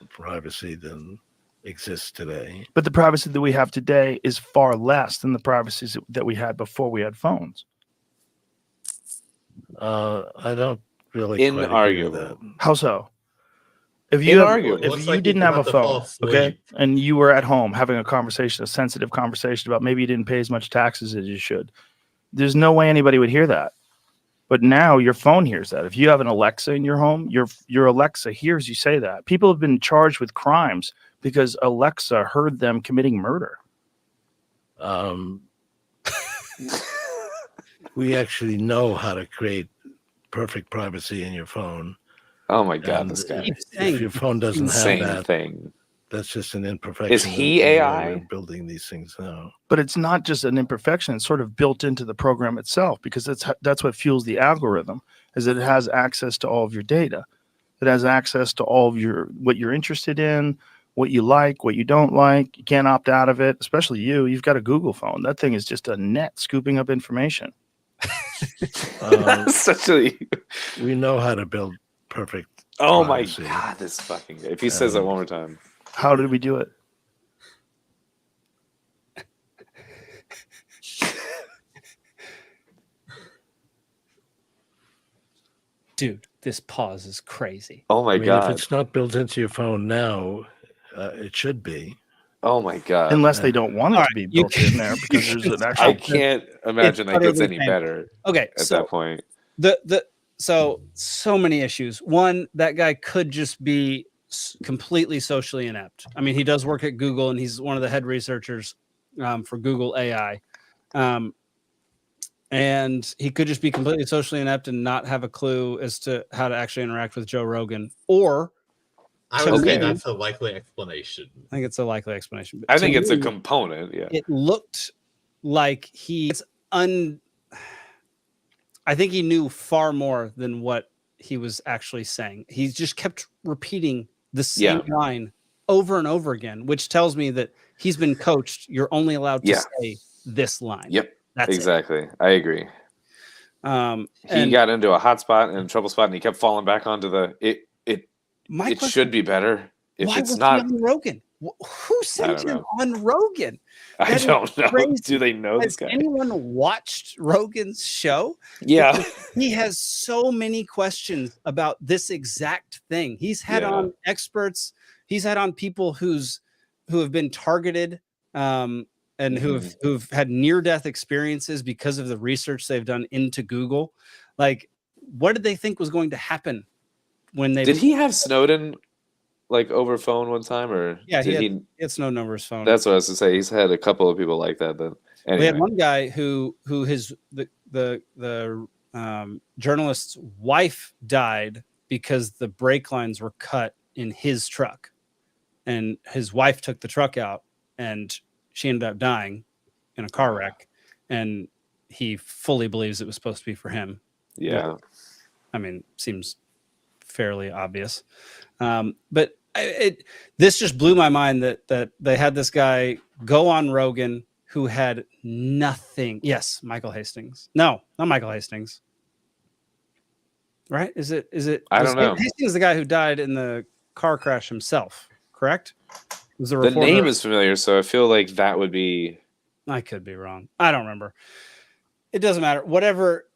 privacy than exists today. But the privacy that we have today is far less than the privacy that we had before we had phones. I don't really inarguable that. How so? If you didn't have a phone, okay, and you were at home having a sensitive conversation about maybe you didn't pay as much taxes as you should, there's no way anybody would hear that. But now your phone hears that. If you have an Alexa in your home, your Alexa hears you say that. People have been charged with crimes because Alexa heard them committing murder. We actually know how to create perfect privacy in your phone. Oh my God, this guy! If your phone doesn't have that thing, that's just an imperfection. Is he AI? We're building these things now. But it's not just an imperfection; it's sort of built into the program itself because that's what fuels the algorithm. Is that it has access to all of your data, it has access to all of what you're interested in, what you like, what you don't like. You can't opt out of it. Especially you've got a Google phone. That thing is just a net scooping up information. We know how to build perfect. Oh privacy. my God, this fucking guy. If he says that one more time. How did we do it? Dude, this pause is crazy. Oh my God. If it's not built into your phone now, it should be. Oh my God. Unless they don't want it to be built in there because there's an actual. I can't imagine that gets any better. Okay, at that point. So many issues. One, that guy could just be completely socially inept. I mean, he does work at Google and he's one of the head researchers. for Google AI. And he could just be completely socially inept and not have a clue as to how to actually interact with Joe Rogan. Or I would say that's a likely explanation. I think it's a likely explanation. I think it's a component. Yeah. It looked like I think he knew far more than what he was actually saying. He just kept repeating the same line over and over again, which tells me that he's been coached. You're only allowed to say this line. Yep. That's exactly. I agree. He got into a hot spot and a trouble spot, and he kept falling back onto it should be better. If why it's was not he on Rogan? Who sent him on Rogan? I don't know. Crazy. Do they know this Has guy? anyone watched Rogan's show? Yeah. Because he has so many questions about this exact thing. He's had on experts. He's had on people who have been targeted and who've had near-death experiences because of the research they've done into Google. Like, what did they think was going to happen when they... Did he have Snowden like over phone one time, or yeah, did he had Snowden over his phone. That's what I was to say. He's had a couple of people like that. Then anyway. We had one guy who the journalist's wife died because the brake lines were cut in his truck, and his wife took the truck out, and she ended up dying in a car wreck, and he fully believes it was supposed to be for him. Yeah. I mean, seems fairly obvious. But this just blew my mind that they had this guy go on Rogan who had nothing. Yes, Michael Hastings. No, not Michael Hastings. Right? Is it? I don't know. Hastings is the guy who died in the car crash himself, correct? Was the name is familiar, so I feel like that would be. I could be wrong. I don't remember. It doesn't matter. Whatever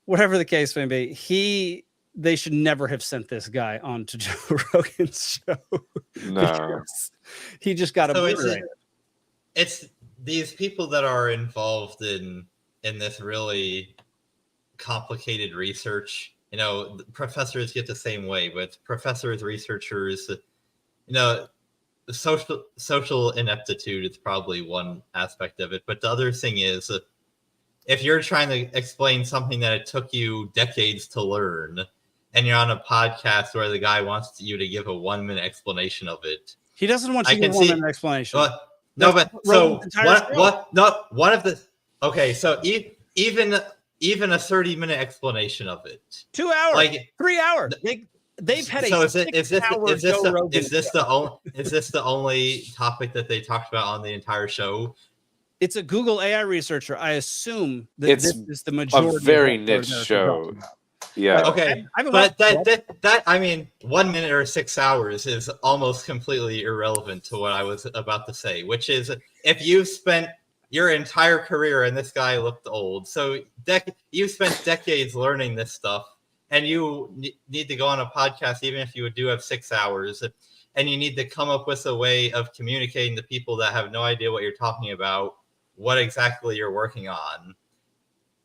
the case may be, they should never have sent this guy onto Joe Rogan's show. No, he just got obliterated. It's these people that are involved in this really complicated research. You know, professors get the same way, but professors, researchers, you know, social ineptitude is probably one aspect of it. But the other thing is, if you're trying to explain something that it took you decades to learn, and you're on a podcast where the guy wants you to give a 1-minute explanation of it, he doesn't want you to give a 1-minute explanation. No, but so what? No, one of the okay. So even a 30-minute explanation of it, 2 hours, like 3 hours. They've had so a is this the only topic that they talked about on the entire show? It's a Google AI researcher. I assume that this is the majority. A very niche show. Yeah. Okay. But that I mean, 1 minute or 6 hours is almost completely irrelevant to what I was about to say, which is if you've spent your entire career, and this guy looked old, so you've spent decades learning this stuff, and you need to go on a podcast, even if you do have 6 hours, and you need to come up with a way of communicating to people that have no idea what you're talking about, what exactly you're working on.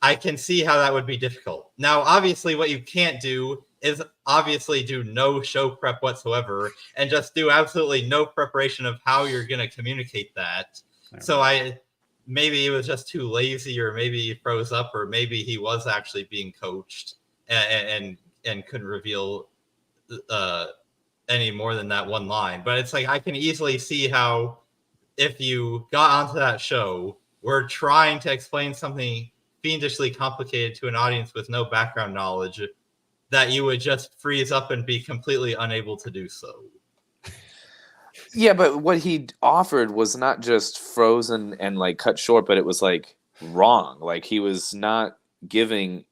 I can see how that would be difficult. Now, obviously, what you can't do is obviously do no show prep whatsoever and just do absolutely no preparation of how you're going to communicate that. So maybe he was just too lazy, or maybe he froze up, or maybe he was actually being coached and couldn't reveal any more than that one line. But it's like, I can easily see how if you got onto that show, we're trying to explain something fiendishly complicated to an audience with no background knowledge, that you would just freeze up and be completely unable to do so. Yeah, but what he offered was not just frozen and like cut short, but it was like wrong. Like he was not giving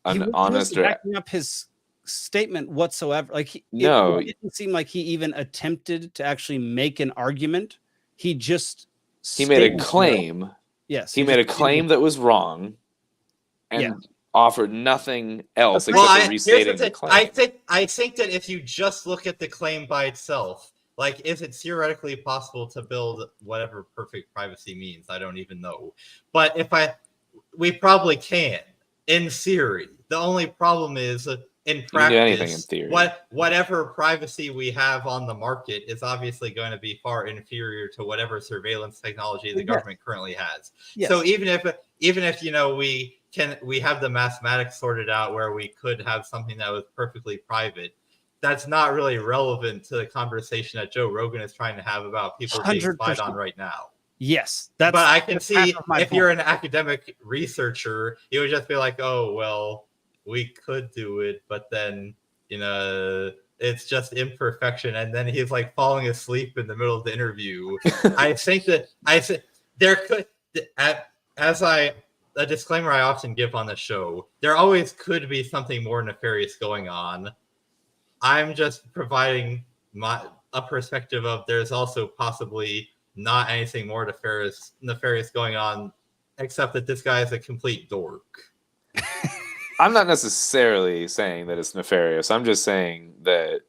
an honest or backing up his statement whatsoever. Like it didn't seem like he even attempted to actually make an argument. He made a claim. Yes, he made a claim that was wrong, and offered nothing else except restating the claim. I think that if you just look at the claim by itself, like, is it theoretically possible to build whatever perfect privacy means? I don't even know. But we probably can, in theory. The only problem is in You can do anything in practice, theory. whatever privacy we have on the market is obviously going to be far inferior to whatever surveillance technology the government currently has. Yes. So even if we have the mathematics sorted out where we could have something that was perfectly private, that's not really relevant to the conversation that Joe Rogan is trying to have about people being spied 100%. on right now. Yes, but I can that's see half of my if point. you're an academic researcher, you would just be like, oh, well, we could do it, but then, it's just imperfection. And then he's like falling asleep in the middle of the interview. I think there could, a disclaimer I often give on the show, there always could be something more nefarious going on. I'm just providing a perspective of there's also possibly not anything more nefarious going on, except that this guy is a complete dork. I'm not necessarily saying that it's nefarious. I'm just saying that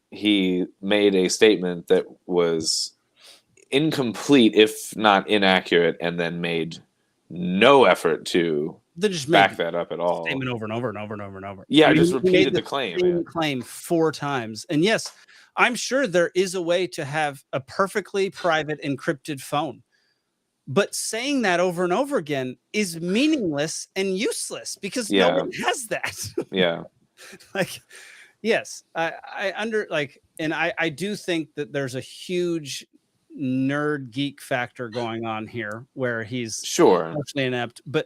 he made a statement that was incomplete, if not inaccurate, and then made no effort to back that up at all. Statement over and over and over and over and over. Yeah, I mean, just repeated the claim. Same claim 4 times. And yes, I'm sure there is a way to have a perfectly private encrypted phone. But saying that over and over again is meaningless and useless because no one has that. Yeah. Yes, I do think that there's a huge nerd geek factor going on here where he's emotionally inept, but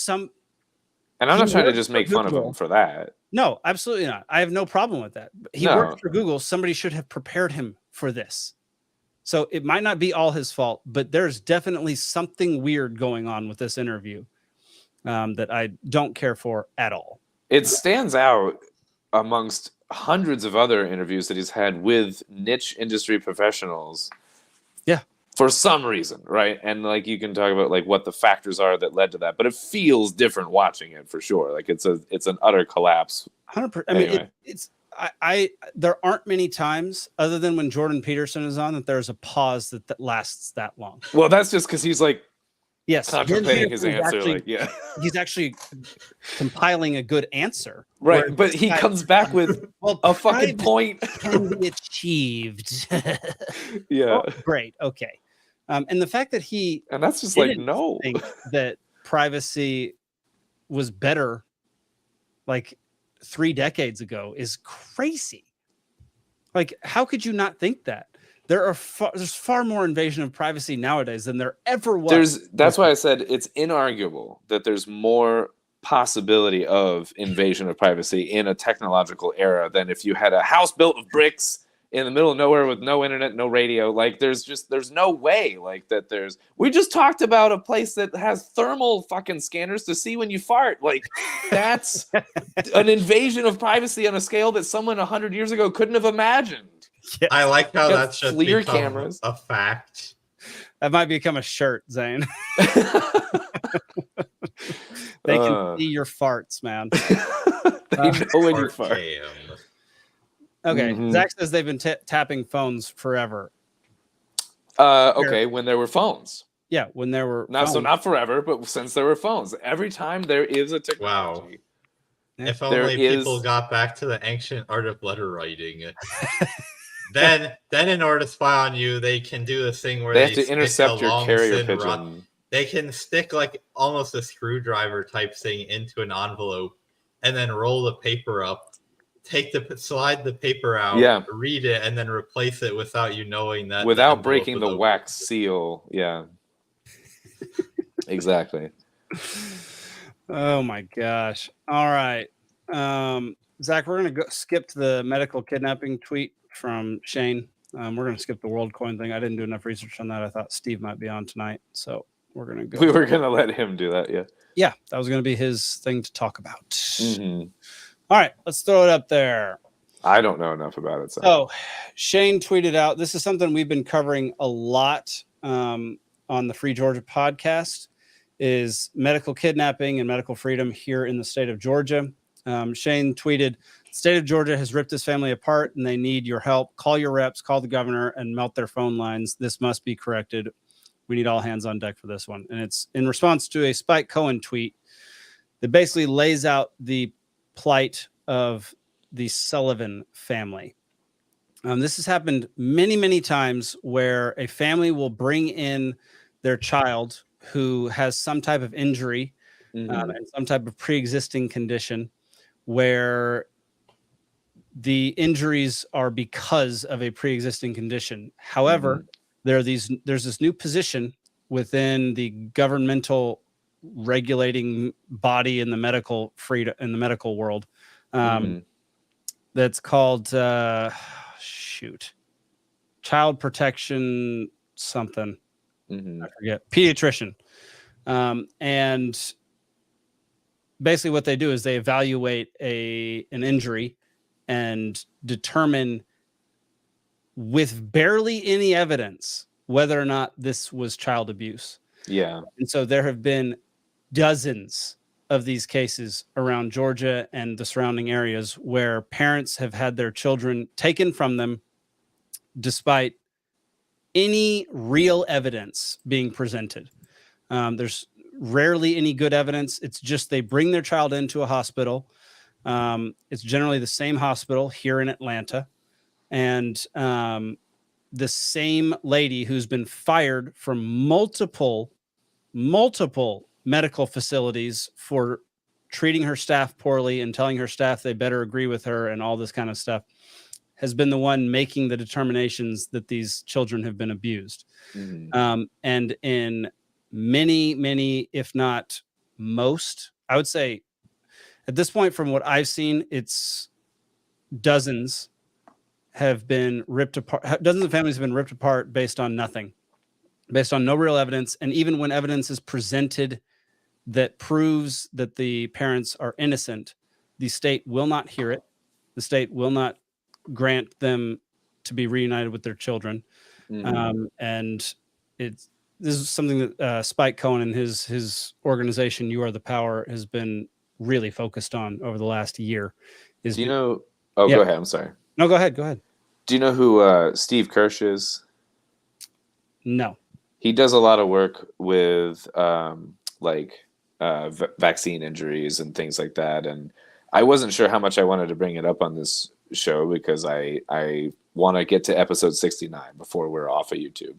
and I'm not trying to just make fun of him for that. No, absolutely not. I have no problem with that. He worked for Google. Somebody should have prepared him for this. So it might not be all his fault, but there's definitely something weird going on with this interview that I don't care for at all. It stands out amongst hundreds of other interviews that he's had with niche industry professionals. Yeah. For some reason, right? And like you can talk about like what the factors are that led to that, but it feels different watching it for sure. Like it's an utter collapse. 100%. I mean, there aren't many times other than when Jordan Peterson is on that there's a pause that lasts that long. Well, that's just because he's like, contemplating his Peterson answer. He's actually compiling a good answer. Right, but he comes back with a fucking point. Can be achieved. Yeah. Oh, great. Okay. And the fact that and that's just like, no. think that privacy was better like 3 decades ago is crazy. Like, how could you not think that? There's far more invasion of privacy nowadays than there ever was. That's why I said it's inarguable that there's more possibility of invasion of privacy in a technological era than if you had a house built of bricks in the middle of nowhere with no internet, no radio. Like there's no way like that. We just talked about a place that has thermal fucking scanners to see when you fart. Like that's an invasion of privacy on a scale that someone 100 years ago couldn't have imagined. Yes. I like how that's just clear cameras. A fact. That might become a shirt, Zane. They can see your farts, man. They know when you fart. Okay, Zach says they've been tapping phones forever. Okay, when there were phones. Yeah, when there were So not forever, but since there were phones. Every time there is a technology. Wow. If only people got back to the ancient art of letter writing. Then in order to spy on you, they can do this thing where they have to intercept your carrier pigeon. They can stick like almost a screwdriver type thing into an envelope and then roll the paper up, slide the paper out, read it, and then replace it without you knowing that. Without breaking the wax seal. Yeah. Exactly. Oh my gosh. All right. Zach, we're going to skip the medical kidnapping tweet from Shane. We're going to skip the WorldCoin thing. I didn't do enough research on that. I thought Steve might be on tonight. So we're going to go. We were going to let him do that. Yeah. Yeah. That was going to be his thing to talk about. All right. Let's throw it up there. I don't know enough about it. So Shane tweeted out, this is something we've been covering a lot on the Free Georgia podcast, is medical kidnapping and medical freedom here in the state of Georgia. Shane tweeted, the state of Georgia has ripped this family apart and they need your help. Call your reps, call the governor, and melt their phone lines. This must be corrected. We need all hands on deck for this one. And it's in response to a Spike Cohen tweet that basically lays out the plight of the Sullivan family. This has happened many, many times where a family will bring in their child who has some type of injury and some type of pre-existing condition where the injuries are because of a pre-existing condition. However, there's this new position within the governmental regulating body in the medical world that's called child protection something. I forget, pediatrician. And basically what they do is they evaluate an injury and determine with barely any evidence whether or not this was child abuse. Yeah. And so there have been dozens of these cases around Georgia and the surrounding areas where parents have had their children taken from them despite any real evidence being presented. There's rarely any good evidence. It's just they bring their child into a hospital. It's generally the same hospital here in Atlanta. And the same lady who's been fired from multiple medical facilities for treating her staff poorly and telling her staff they better agree with her and all this kind of stuff has been the one making the determinations that these children have been abused. And in many, if not most, I would say at this point, from what I've seen, it's dozens have been ripped apart. Dozens of families have been ripped apart based on nothing, based on no real evidence. And even when evidence is presented that proves that the parents are innocent, the state will not hear it. The state will not grant them to be reunited with their children. And this is something that Spike Cohen and his organization, You Are the Power, has been really focused on over the last year. Do you know? Oh, yeah. Go ahead. I'm sorry. No, go ahead. Go ahead. Do you know who Steve Kirsch is? No. He does a lot of work with vaccine injuries and things like that. And I wasn't sure how much I wanted to bring it up on this show because I want to get to episode 69 before we're off of YouTube.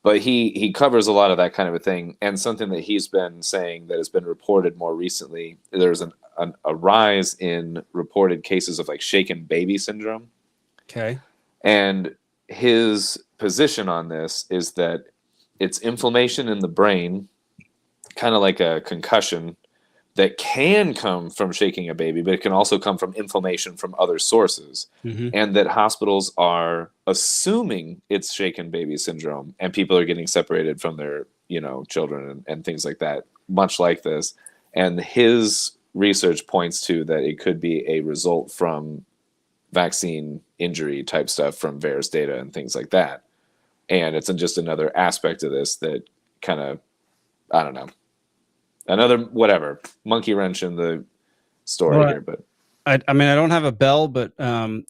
But he covers a lot of that kind of a thing. And something that he's been saying that has been reported more recently, there's a rise in reported cases of like shaken baby syndrome. Okay. And his position on this is that it's inflammation in the brain, kind of like a concussion, that can come from shaking a baby, but it can also come from inflammation from other sources. And that hospitals are assuming it's shaken baby syndrome and people are getting separated from their, children and things like that, much like this. And his research points to that it could be a result from vaccine injury type stuff from VAERS data and things like that. And it's just another aspect of this that kind of, I don't know, another whatever monkey wrench in the story here. But I mean, I don't have a bell, but ding,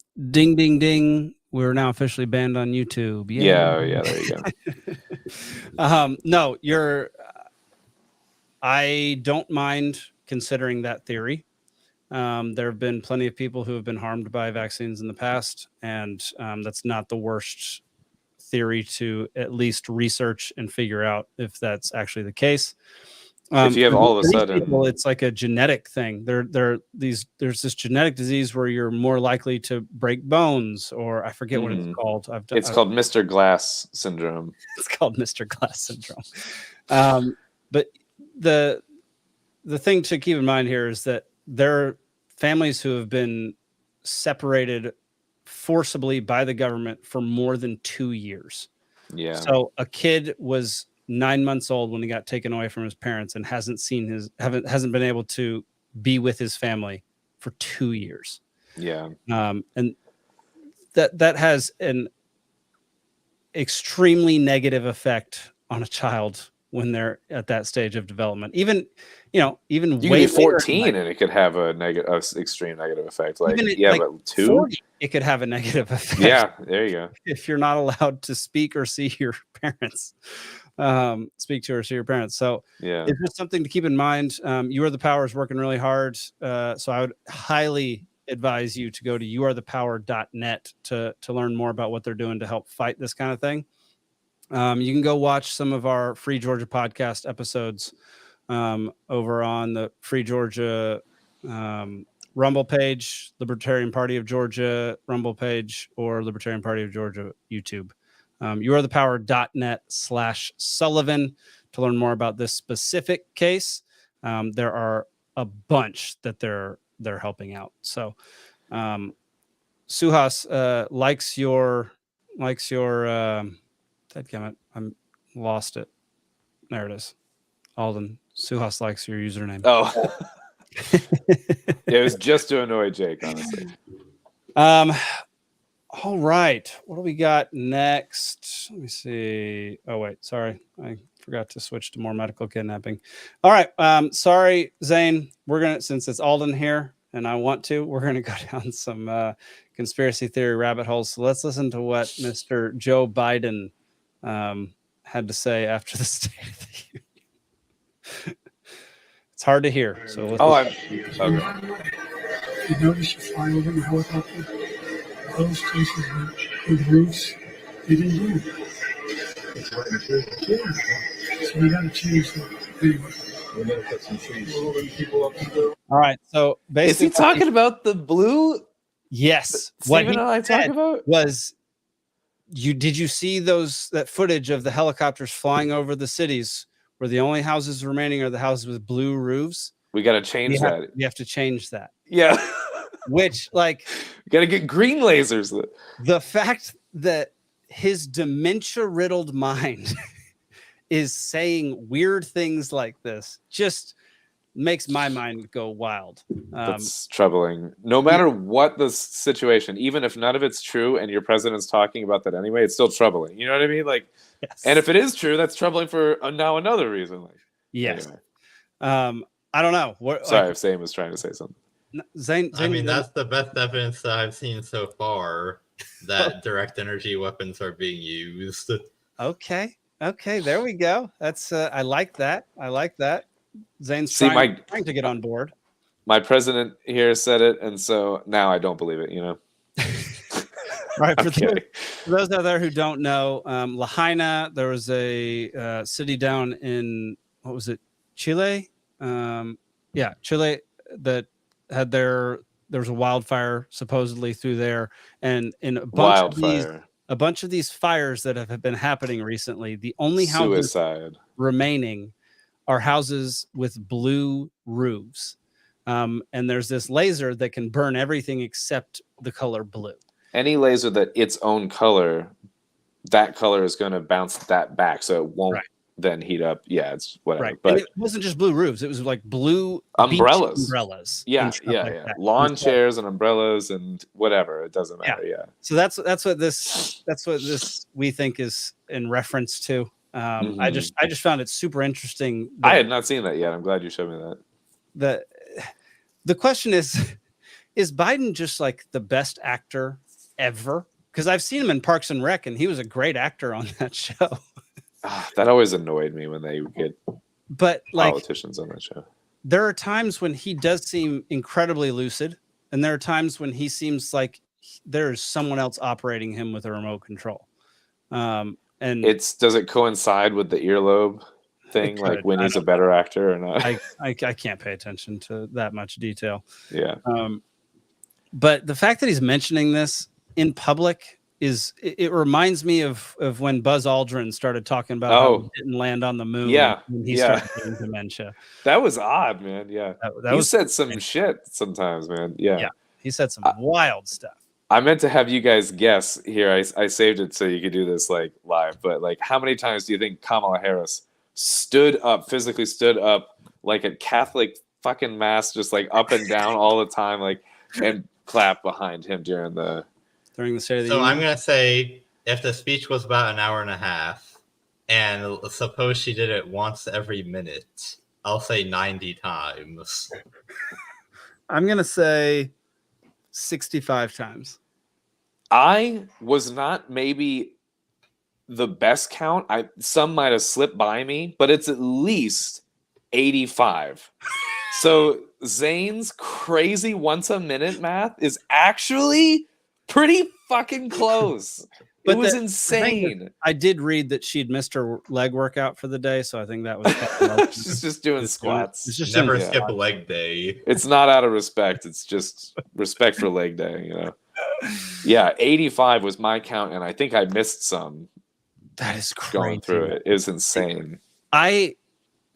ding, ding. We're now officially banned on YouTube. Yeah, there you go. No, I don't mind considering that theory. There have been plenty of people who have been harmed by vaccines in the past, and that's not the worst theory to at least research and figure out if that's actually the case. If you have all of a sudden, people, it's like a genetic thing. There's this genetic disease where you're more likely to break bones, or I forget what it's called. It's called Mr. Glass syndrome. It's called Mr. Glass syndrome. But the thing to keep in mind here is that there are families who have been separated forcibly by the government for more than 2 years. Yeah. So a kid was 9 months old when he got taken away from his parents and hasn't been able to be with his family for 2 years. Yeah. And that has an extremely negative effect on a child when they're at that stage of development. Even you can be 14 and it could have a extreme negative effect. Like, but 2, 40, it could have a negative effect. Yeah, there you go. If you're not allowed to speak or see your parents. Speak to or see your parents. So it's just something to keep in mind. You Are the Power is working really hard. So I would highly, advise you to go to youarethepower.net to learn more about what they're doing to help fight this kind of thing. You can go watch some of our Free Georgia podcast episodes over on the Free Georgia Rumble page, Libertarian Party of Georgia Rumble page, or Libertarian Party of Georgia YouTube. Youarethepower.net/Sullivan to learn more about this specific case. There are a bunch that they're helping out. So Suhas likes your dadgummit, I'm lost it. There it is. Alden, Suhas likes your username. Oh. It was just to annoy Jake, honestly. All right. What do we got next? Let me see. Oh, wait. Sorry. I forgot to switch to more medical kidnapping. All right. Sorry, Zane. We're going to, since it's Alden here and we're going to go down some conspiracy theory rabbit holes. So let's listen to what Mr. Joe Biden had to say after the State of the Union. It's hard to hear. So You notice you fly over your helicopter? Those places with roofs, they didn't do it. Yeah. So we got to change that. Anyway. We're going to put some trees. All right. So basically, is he talking about the blue? Yes. Steven and I talk about was did you see that footage of the helicopters flying over the cities where the only houses remaining are the houses with blue roofs? We got to change that. You have to change that. Yeah. Which, like, got to get green lasers. The fact that his dementia-riddled mind is saying weird things like this just makes my mind go wild. That's troubling. No matter what the situation, even if none of it's true and your president's talking about that anyway, it's still troubling. You know what I mean? Like, yes. And if it is true, that's troubling for now another reason. Like, yes. Anyway. I don't know. Sorry if Zane was trying to say something. Zane, I mean, that's the best evidence that I've seen so far that direct energy weapons are being used. Okay, there we go. That's I like that. Zane's trying to get on board. My president here said it, and so now I don't believe it. You know. Right. For those out there who don't know, Lahaina, there was a city down in, what was it, Chile? Chile, that had there was a wildfire supposedly through there, and in a bunch of these fires that have been happening recently, the only houses remaining are houses with blue roofs, and there's this laser that can burn everything except the color blue. Any laser that its own color, that color is going to bounce that back, so it won't then heat up. Yeah, it's whatever. Right. But and it wasn't just blue roofs; it was like blue umbrellas. Yeah. That. Lawn chairs and umbrellas and whatever. It doesn't matter. Yeah. So that's what this we think is in reference to. I just found it super interesting. I had not seen that yet. I'm glad you showed me that. The question is Biden just like the best actor ever? Because I've seen him in Parks and Rec, and he was a great actor on that show. That always annoyed me when they get politicians on that show. There are times when he does seem incredibly lucid, and there are times when he seems like there's someone else operating him with a remote control. And does it coincide with the earlobe thing, like when he's a better actor or not? I can't pay attention to that much detail. Yeah. But the fact that he's mentioning this in public it reminds me of when Buzz Aldrin started talking about how he didn't land on the moon. Yeah. When he started getting dementia. That was odd, man. Yeah. He said some shit sometimes, man. Yeah. Yeah. He said some wild stuff. I meant to have you guys guess here. I saved it so you could do this like live, but like how many times do you think Kamala Harris physically stood up like at Catholic fucking mass, just like up and down all the time, like, and clap behind him during the State of the Union? I'm going to say if the speech was about an hour and a half, and suppose she did it once every minute, I'll say 90 times. I'm going to say 65 times. I was not maybe the best count. Some might have slipped by me, but it's at least 85. So Zane's crazy once a minute math is actually pretty fucking close. It was insane. I did read that she'd missed her leg workout for the day, so I think that was. She's just doing squats. It's just Never skip a leg day. It's not out of respect. It's just respect for leg day, you know. Yeah, 85 was my count, and I think I missed some. That is crazy. Going through it. It was insane.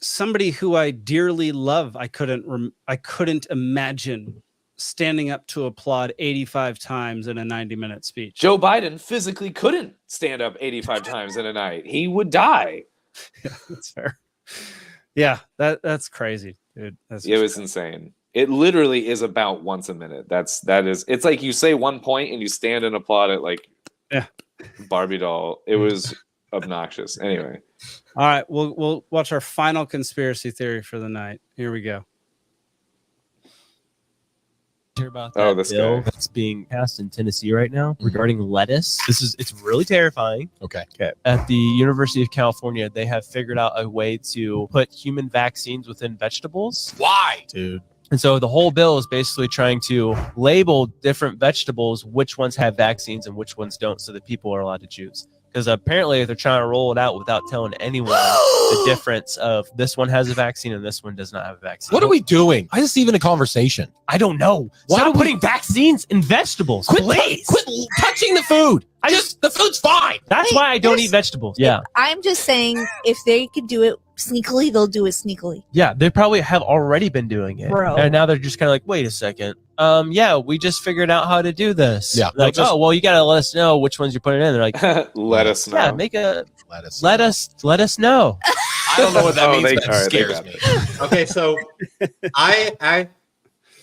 Somebody who I dearly love, I couldn't imagine standing up to applaud 85 times in a 90-minute speech. Joe Biden physically couldn't stand up 85 times in a night. He would die. Yeah, that's fair. Yeah, that's crazy, dude. It was insane. It literally is about once a minute. It's like you say one point and you stand and applaud it like Barbie doll. It was obnoxious. Anyway. All right, we'll watch our final conspiracy theory for the night. Here we go. Hear about that bill that's being passed in Tennessee right now regarding lettuce. It's really terrifying. Okay. At the University of California, they have figured out a way to put human vaccines within vegetables. Why, dude? And so the whole bill is basically trying to label different vegetables, which ones have vaccines and which ones don't, so that people are allowed to choose. Because apparently they're trying to roll it out without telling anyone the difference of this one has a vaccine and this one does not have a vaccine. What are we doing? Why is this even a conversation? I don't know. Stop putting vaccines in vegetables, please. Quit touching the food. The food's fine. That's why I don't eat vegetables. Yeah. I'm just saying, if they could do it sneakily, they'll do it sneakily. Yeah, they probably have already been doing it. Bro. And now they're just kind of like, wait a second. Yeah, we just figured out how to do this. Yeah. Like, oh, well, you got to let us know which ones you're putting in. They're like, let us know. Yeah, let us know. I don't know what that means, but it scares me. Okay, so I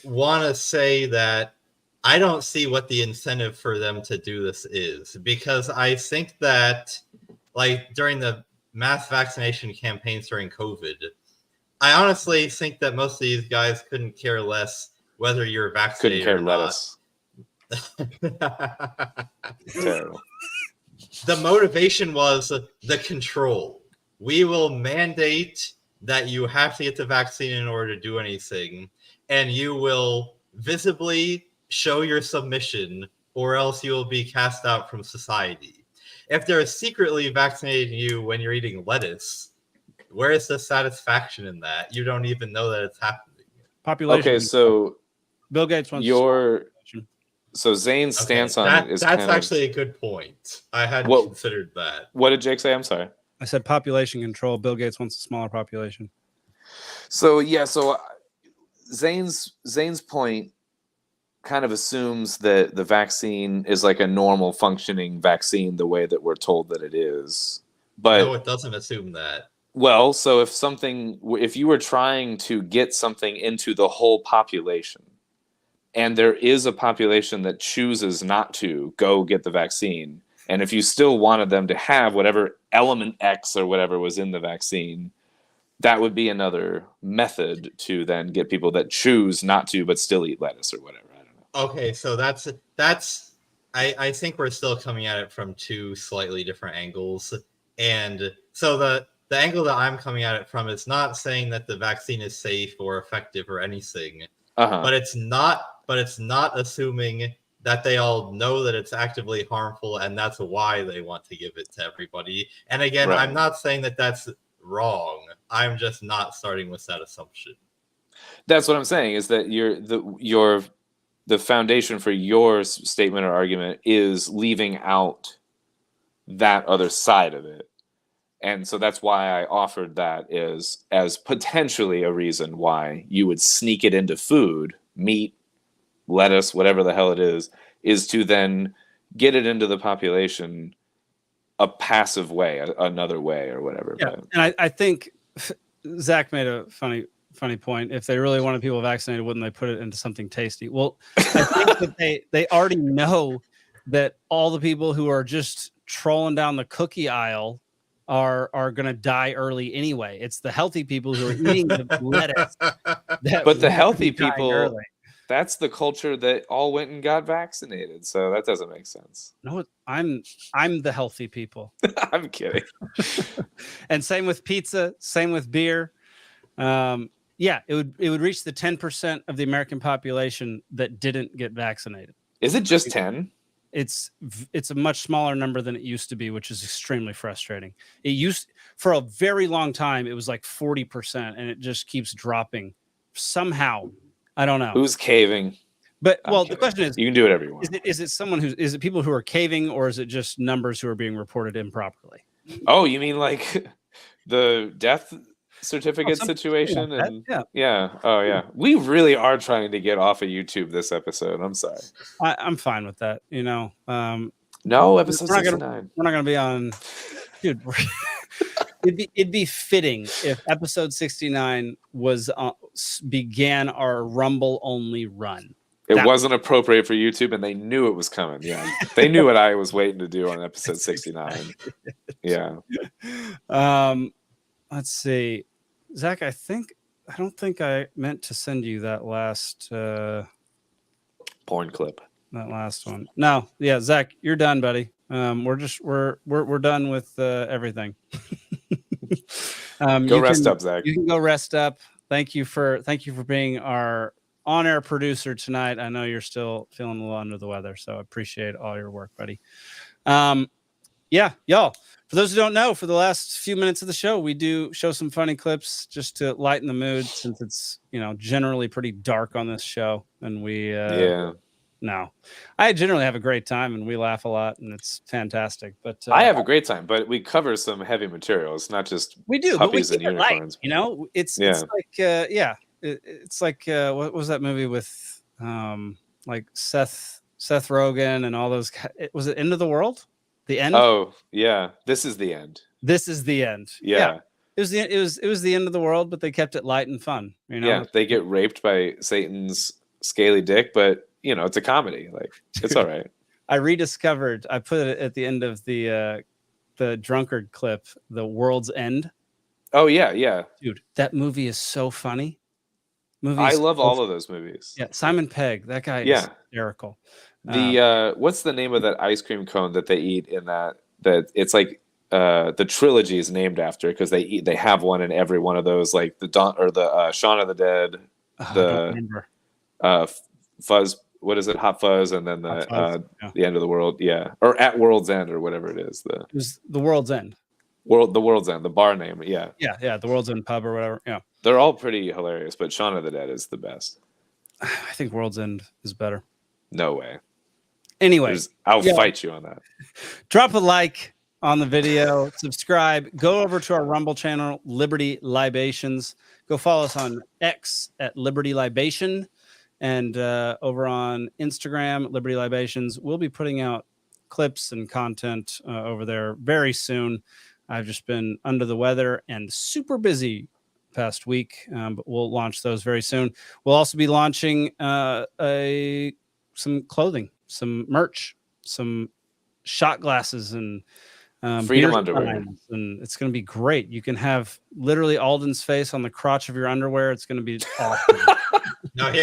want to say that I don't see what the incentive for them to do this is, because I think that, like, during the mass vaccination campaigns during COVID, I honestly think that most of these guys couldn't care less whether you're vaccinated Couldn't care or lettuce. Terrible. The motivation was the control. We will mandate that you have to get the vaccine in order to do anything, and you will visibly show your submission, or else you will be cast out from society. If they're secretly vaccinating you when you're eating lettuce, where is the satisfaction in that? You don't even know that it's happening. Population. Okay, so Bill Gates wants so Zane's stance on it is that's actually a good point. I hadn't considered that. What did Jake say? I'm sorry. I said population control. Bill Gates wants a smaller population. So Zane's point kind of assumes that the vaccine is like a normal functioning vaccine the way that we're told that it is. But no, it doesn't assume that. Well, so if you were trying to get something into the whole population, and there is a population that chooses not to go get the vaccine, and if you still wanted them to have whatever element X or whatever was in the vaccine, that would be another method to then get people that choose not to but still eat lettuce or whatever. I don't know. Okay, so I think we're still coming at it from two slightly different angles. And so the angle that I'm coming at it from is not saying that the vaccine is safe or effective or anything, but it's not assuming that they all know that it's actively harmful, and that's why they want to give it to everybody. And again, Right. I'm not saying that that's wrong. I'm just not starting with that assumption. That's what I'm saying, is that the foundation for your statement or argument is leaving out that other side of it. And so that's why I offered that as potentially a reason why you would sneak it into food, meat, lettuce, whatever the hell it is to then get it into the population a passive way, another way or whatever. Yeah. And I think Zach made a funny point. If they really wanted people vaccinated, wouldn't they put it into something tasty? Well, I think that they already know that all the people who are just trolling down the cookie aisle are going to die early anyway. It's the healthy people who are eating the lettuce. But the healthy people, that's the culture that all went and got vaccinated. So that doesn't make sense. No, I'm the healthy people. I'm kidding. And same with pizza, same with beer. Yeah, it would reach the 10% of the American population that didn't get vaccinated. Is it just 10? It's a much smaller number than it used to be, which is extremely frustrating. It used for a very long time, it was like 40%, and it just keeps dropping somehow. I don't know who's caving. But the question is, you can do whatever you want. Is it people who are caving, or is it just numbers who are being reported improperly? Oh, you mean like the death certificate situation? Like yeah. Oh yeah. We really are trying to get off of YouTube this episode. I'm sorry. I'm fine with that. No, episode 69. We're not gonna be on, dude. It'd be fitting if episode 69 was began our Rumble only run. It wasn't appropriate for YouTube, and they knew it was coming. Yeah, they knew what I was waiting to do on episode 69. Yeah. Let's see, Zach. I don't think I meant to send you that last porn clip. That last one. No, yeah, Zach, you're done, buddy. We're done with everything. Go rest up, Zach. You can go rest up. Thank you for being our on-air producer tonight. I know you're still feeling a little under the weather, so I appreciate all your work, buddy. Yeah, y'all. For those who don't know, for the last few minutes of the show, we do show some funny clips just to lighten the mood, since it's generally pretty dark on this show, and we No, I generally have a great time, and we laugh a lot, and it's fantastic. But I have a great time, but we cover some heavy material. It's not just puppies and unicorns. It's like what was that movie with like Seth Rogen and all those? Was it End of the World? The End? Oh yeah, This is the End. This is the End. Yeah. It was the end of the world, but they kept it light and fun. Yeah, they get raped by Satan's scaly dick, but it's a comedy. Like, it's all right. I rediscovered. I put it at the end of the drunkard clip, The World's End. Oh yeah. Dude, that movie is so funny. I love all of those movies. Yeah, Simon Pegg, that guy is hysterical. The what's the name of that ice cream cone that they eat in that it's like the trilogy is named after, because they have one in every one of those, like the Shaun of the Dead, Fuzz, what is it, Hot Fuzz, and then the End of the World, or At World's End, or whatever it is. It was The World's End. The World's End, the bar name, yeah, The World's End pub or whatever. Yeah, they're all pretty hilarious, but Shaun of the Dead is the best. I think World's End is better. No way. Anyway, I'll fight you on that. Drop a like on the video, subscribe, go over to our Rumble channel, Liberty Libations. Go follow us on X at Liberty Libation, and over on Instagram, Liberty Libations. We'll be putting out clips and content over there very soon. I've just been under the weather and super busy past week, but we'll launch those very soon. We'll also be launching some clothing, some merch, some shot glasses, and freedom underwear, and it's going to be great. You can have literally Alden's face on the crotch of your underwear. It's going to be awesome. Now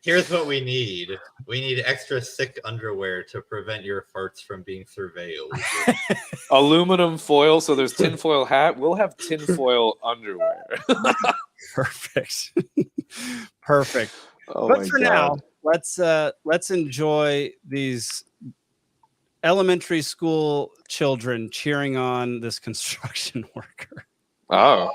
here's what we need. We need extra thick underwear to prevent your farts from being surveilled. Aluminum foil, so there's tinfoil hat. We'll have tinfoil underwear. Perfect. Perfect. Oh, but for now, let's enjoy these elementary school children cheering on this construction worker. Oh.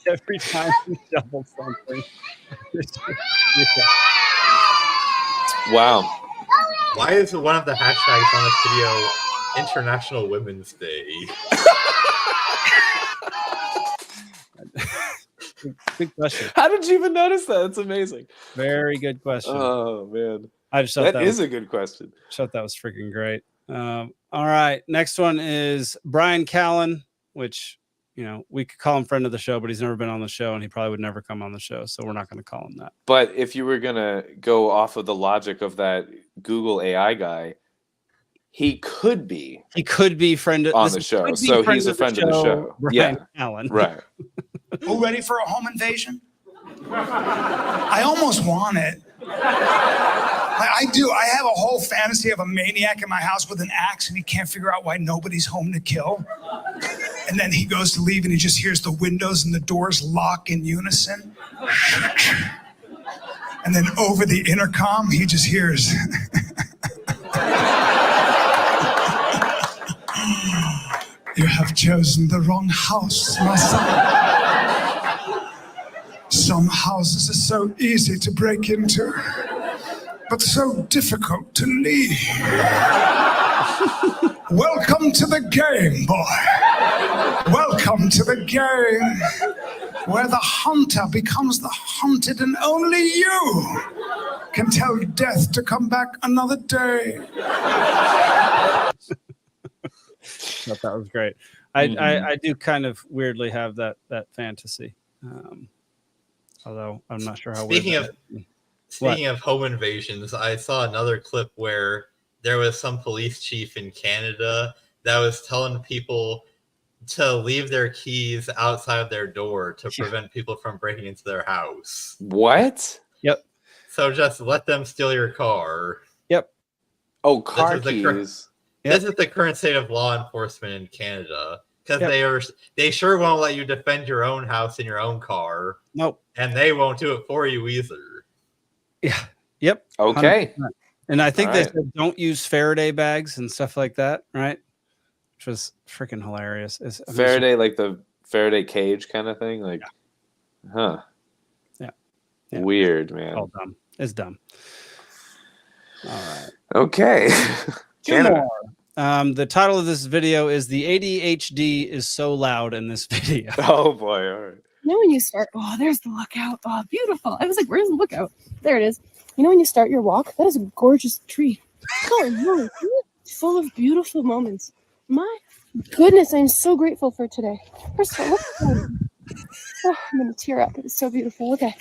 Every time we double something. Wow. Why is one of the hashtags on this video International Women's Day? Good question. How did you even notice that? It's amazing. Very good question. Oh man, I just thought that is a good question. I thought that was freaking great. All right, next one is Brian Callen, which we could call him friend of the show, but he's never been on the show, and he probably would never come on the show, so we're not going to call him that. But if you were gonna go off of the logic of that Google AI guy, he could be friend on the show, so he's a friend of the show. Brian Callen, right? Who ready for a home invasion? I almost want it. I do. I have a whole fantasy of a maniac in my house with an axe, and he can't figure out why nobody's home to kill. And then he goes to leave, and he just hears the windows and the doors lock in unison. And then over the intercom, he just hears. You have chosen the wrong house, my son. Some houses are so easy to break into, but so difficult to leave. Welcome to the game, boy. Welcome to the game where the hunter becomes the hunted and only you can tell death to come back another day. Thought that was great. I do kind of weirdly have that fantasy, although I'm not sure how. Speaking of home invasions, I saw another clip where there was some police chief in Canada that was telling people to leave their keys outside of their door to prevent people from breaking into their house. What? Yep. So just let them steal your car. Yep. Oh, car keys. This is the current state of law enforcement in Canada, because they sure won't let you defend your own house in your own car. Nope. And they won't do it for you either. Yeah. Yep. Okay. 100%. And I think All they right. said don't use Faraday bags and stuff like that, right? Which was freaking hilarious. Faraday, like the Faraday cage kind of thing, like, huh? Yeah. Weird, man. All dumb. It's dumb. All right. Okay. Two more. The title of this video is "The ADHD is so loud in this video." Oh boy! All right. You know when you start, oh, there's the lookout. Oh, beautiful. I was like, where's the lookout? There it is. You know when you start your walk, that is a gorgeous tree. Oh, no, full of beautiful moments. My goodness, I'm so grateful for today. First of all, look at that. Oh, I'm going to tear up. It's so beautiful. Okay.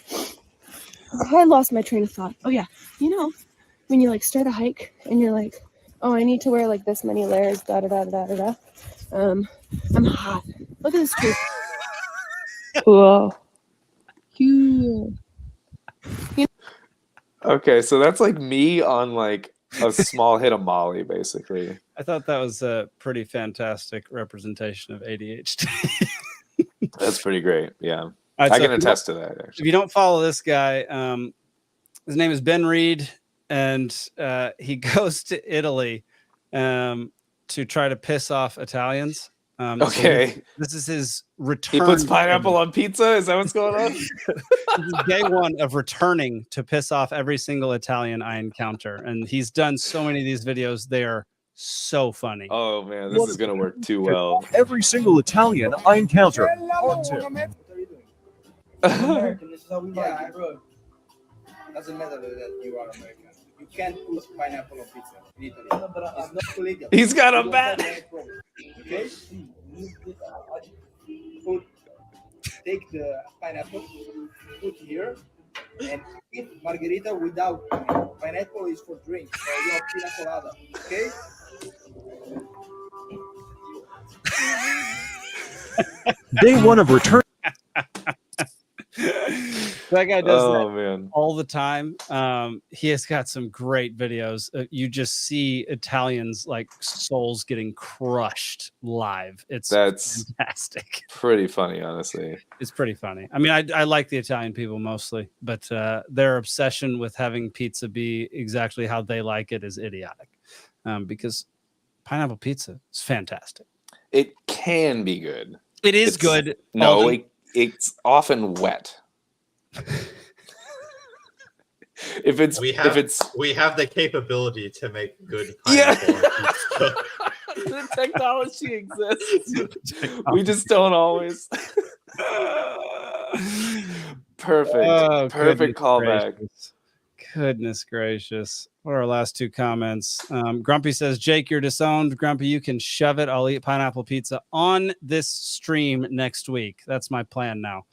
I lost my train of thought. Oh, yeah. You know, when you like start a hike and you're like, oh, I need to wear like this many layers, da-da-da-da-da-da. I'm hot. Look at this tree. Whoa. Huge. Okay, so that's like me on like a small hit of Molly, basically. I thought that was a pretty fantastic representation of ADHD. That's pretty great. Yeah, All right, I so can attest to that. Actually, if you don't follow this guy, his name is Ben Reed, and he goes to Italy to try to piss off Italians. Okay. So this is his return. He puts pineapple on pizza. Is that what's going on? This is day one of returning to piss off every single Italian I encounter, and he's done so many of these videos. They are so funny. Oh man, this is gonna work too well. Every single Italian I encounter. Part two. American, this is how we like it, bro. Doesn't matter that you are American. You can't put pineapple on pizza in Italy. No, but it's not illegal. He's got a bat. Okay? Take the pineapple, put here, and eat margarita without pineapple. Pineapple is for drink, so you have pina colada. Okay? Day one of return. That guy does Oh, that man. all the time. He has got some great videos. You just see Italians like souls getting crushed live. That's fantastic. Pretty funny, honestly. It's pretty funny. I mean, I like the Italian people mostly, but their obsession with having pizza be exactly how they like it is idiotic. Because pineapple pizza is fantastic. It can be good. It is good. No, Alden. it's often wet. If it's we have the capability to make good Yeah. pineapple on pizza. The technology exists. We just don't always. Perfect. Oh, Perfect goodness callback. gracious. Goodness gracious. What are our last two comments? Grumpy says, Jake, you're disowned. Grumpy, you can shove it. I'll eat pineapple pizza on this stream next week. That's my plan now.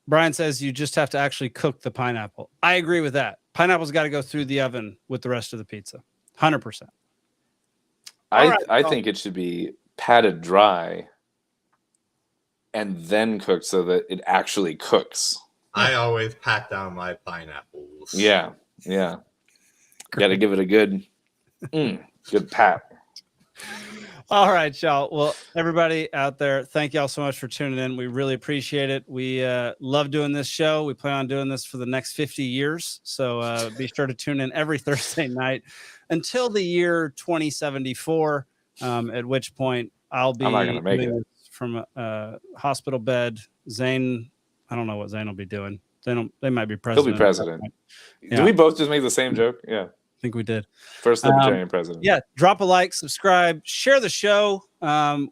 Brian says you just have to actually cook the pineapple. I agree with that. Pineapple's got to go through the oven with the rest of the pizza. 100%. I think it should be patted dry and then cooked so that it actually cooks. I always pat down my pineapples. Yeah. Got to give it a good pat. All right, y'all. Well, everybody out there, thank y'all so much for tuning in. We really appreciate it. We love doing this show. We plan on doing this for the next 50 years. So be sure to tune in every Thursday night until the year 2074, at which point I'll be I'm not gonna make doing it. this from a hospital bed. Zane, I don't know what Zane will be doing. They might be president. He'll be president. Yeah. Did we both just make the same joke? Yeah. I think we did. First libertarian president. Yeah, drop a like, subscribe, share the show, and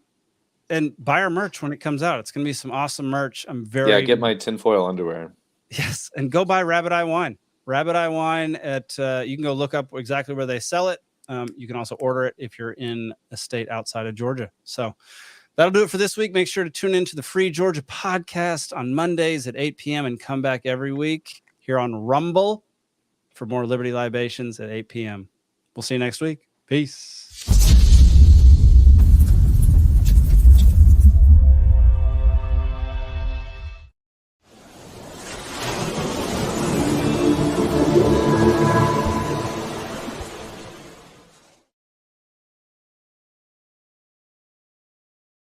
buy our merch when it comes out. It's going to be some awesome merch. I'm very get my tinfoil underwear. Yes, and go buy Rabbit Eye Wine. Rabbit Eye Wine at you can go look up exactly where they sell it. You can also order it if you're in a state outside of Georgia. So that'll do it for this week. Make sure to tune into the Free Georgia podcast on Mondays at 8 p.m. and come back every week here on Rumble for more Liberty Libations at 8 p.m. We'll see you next week. Peace.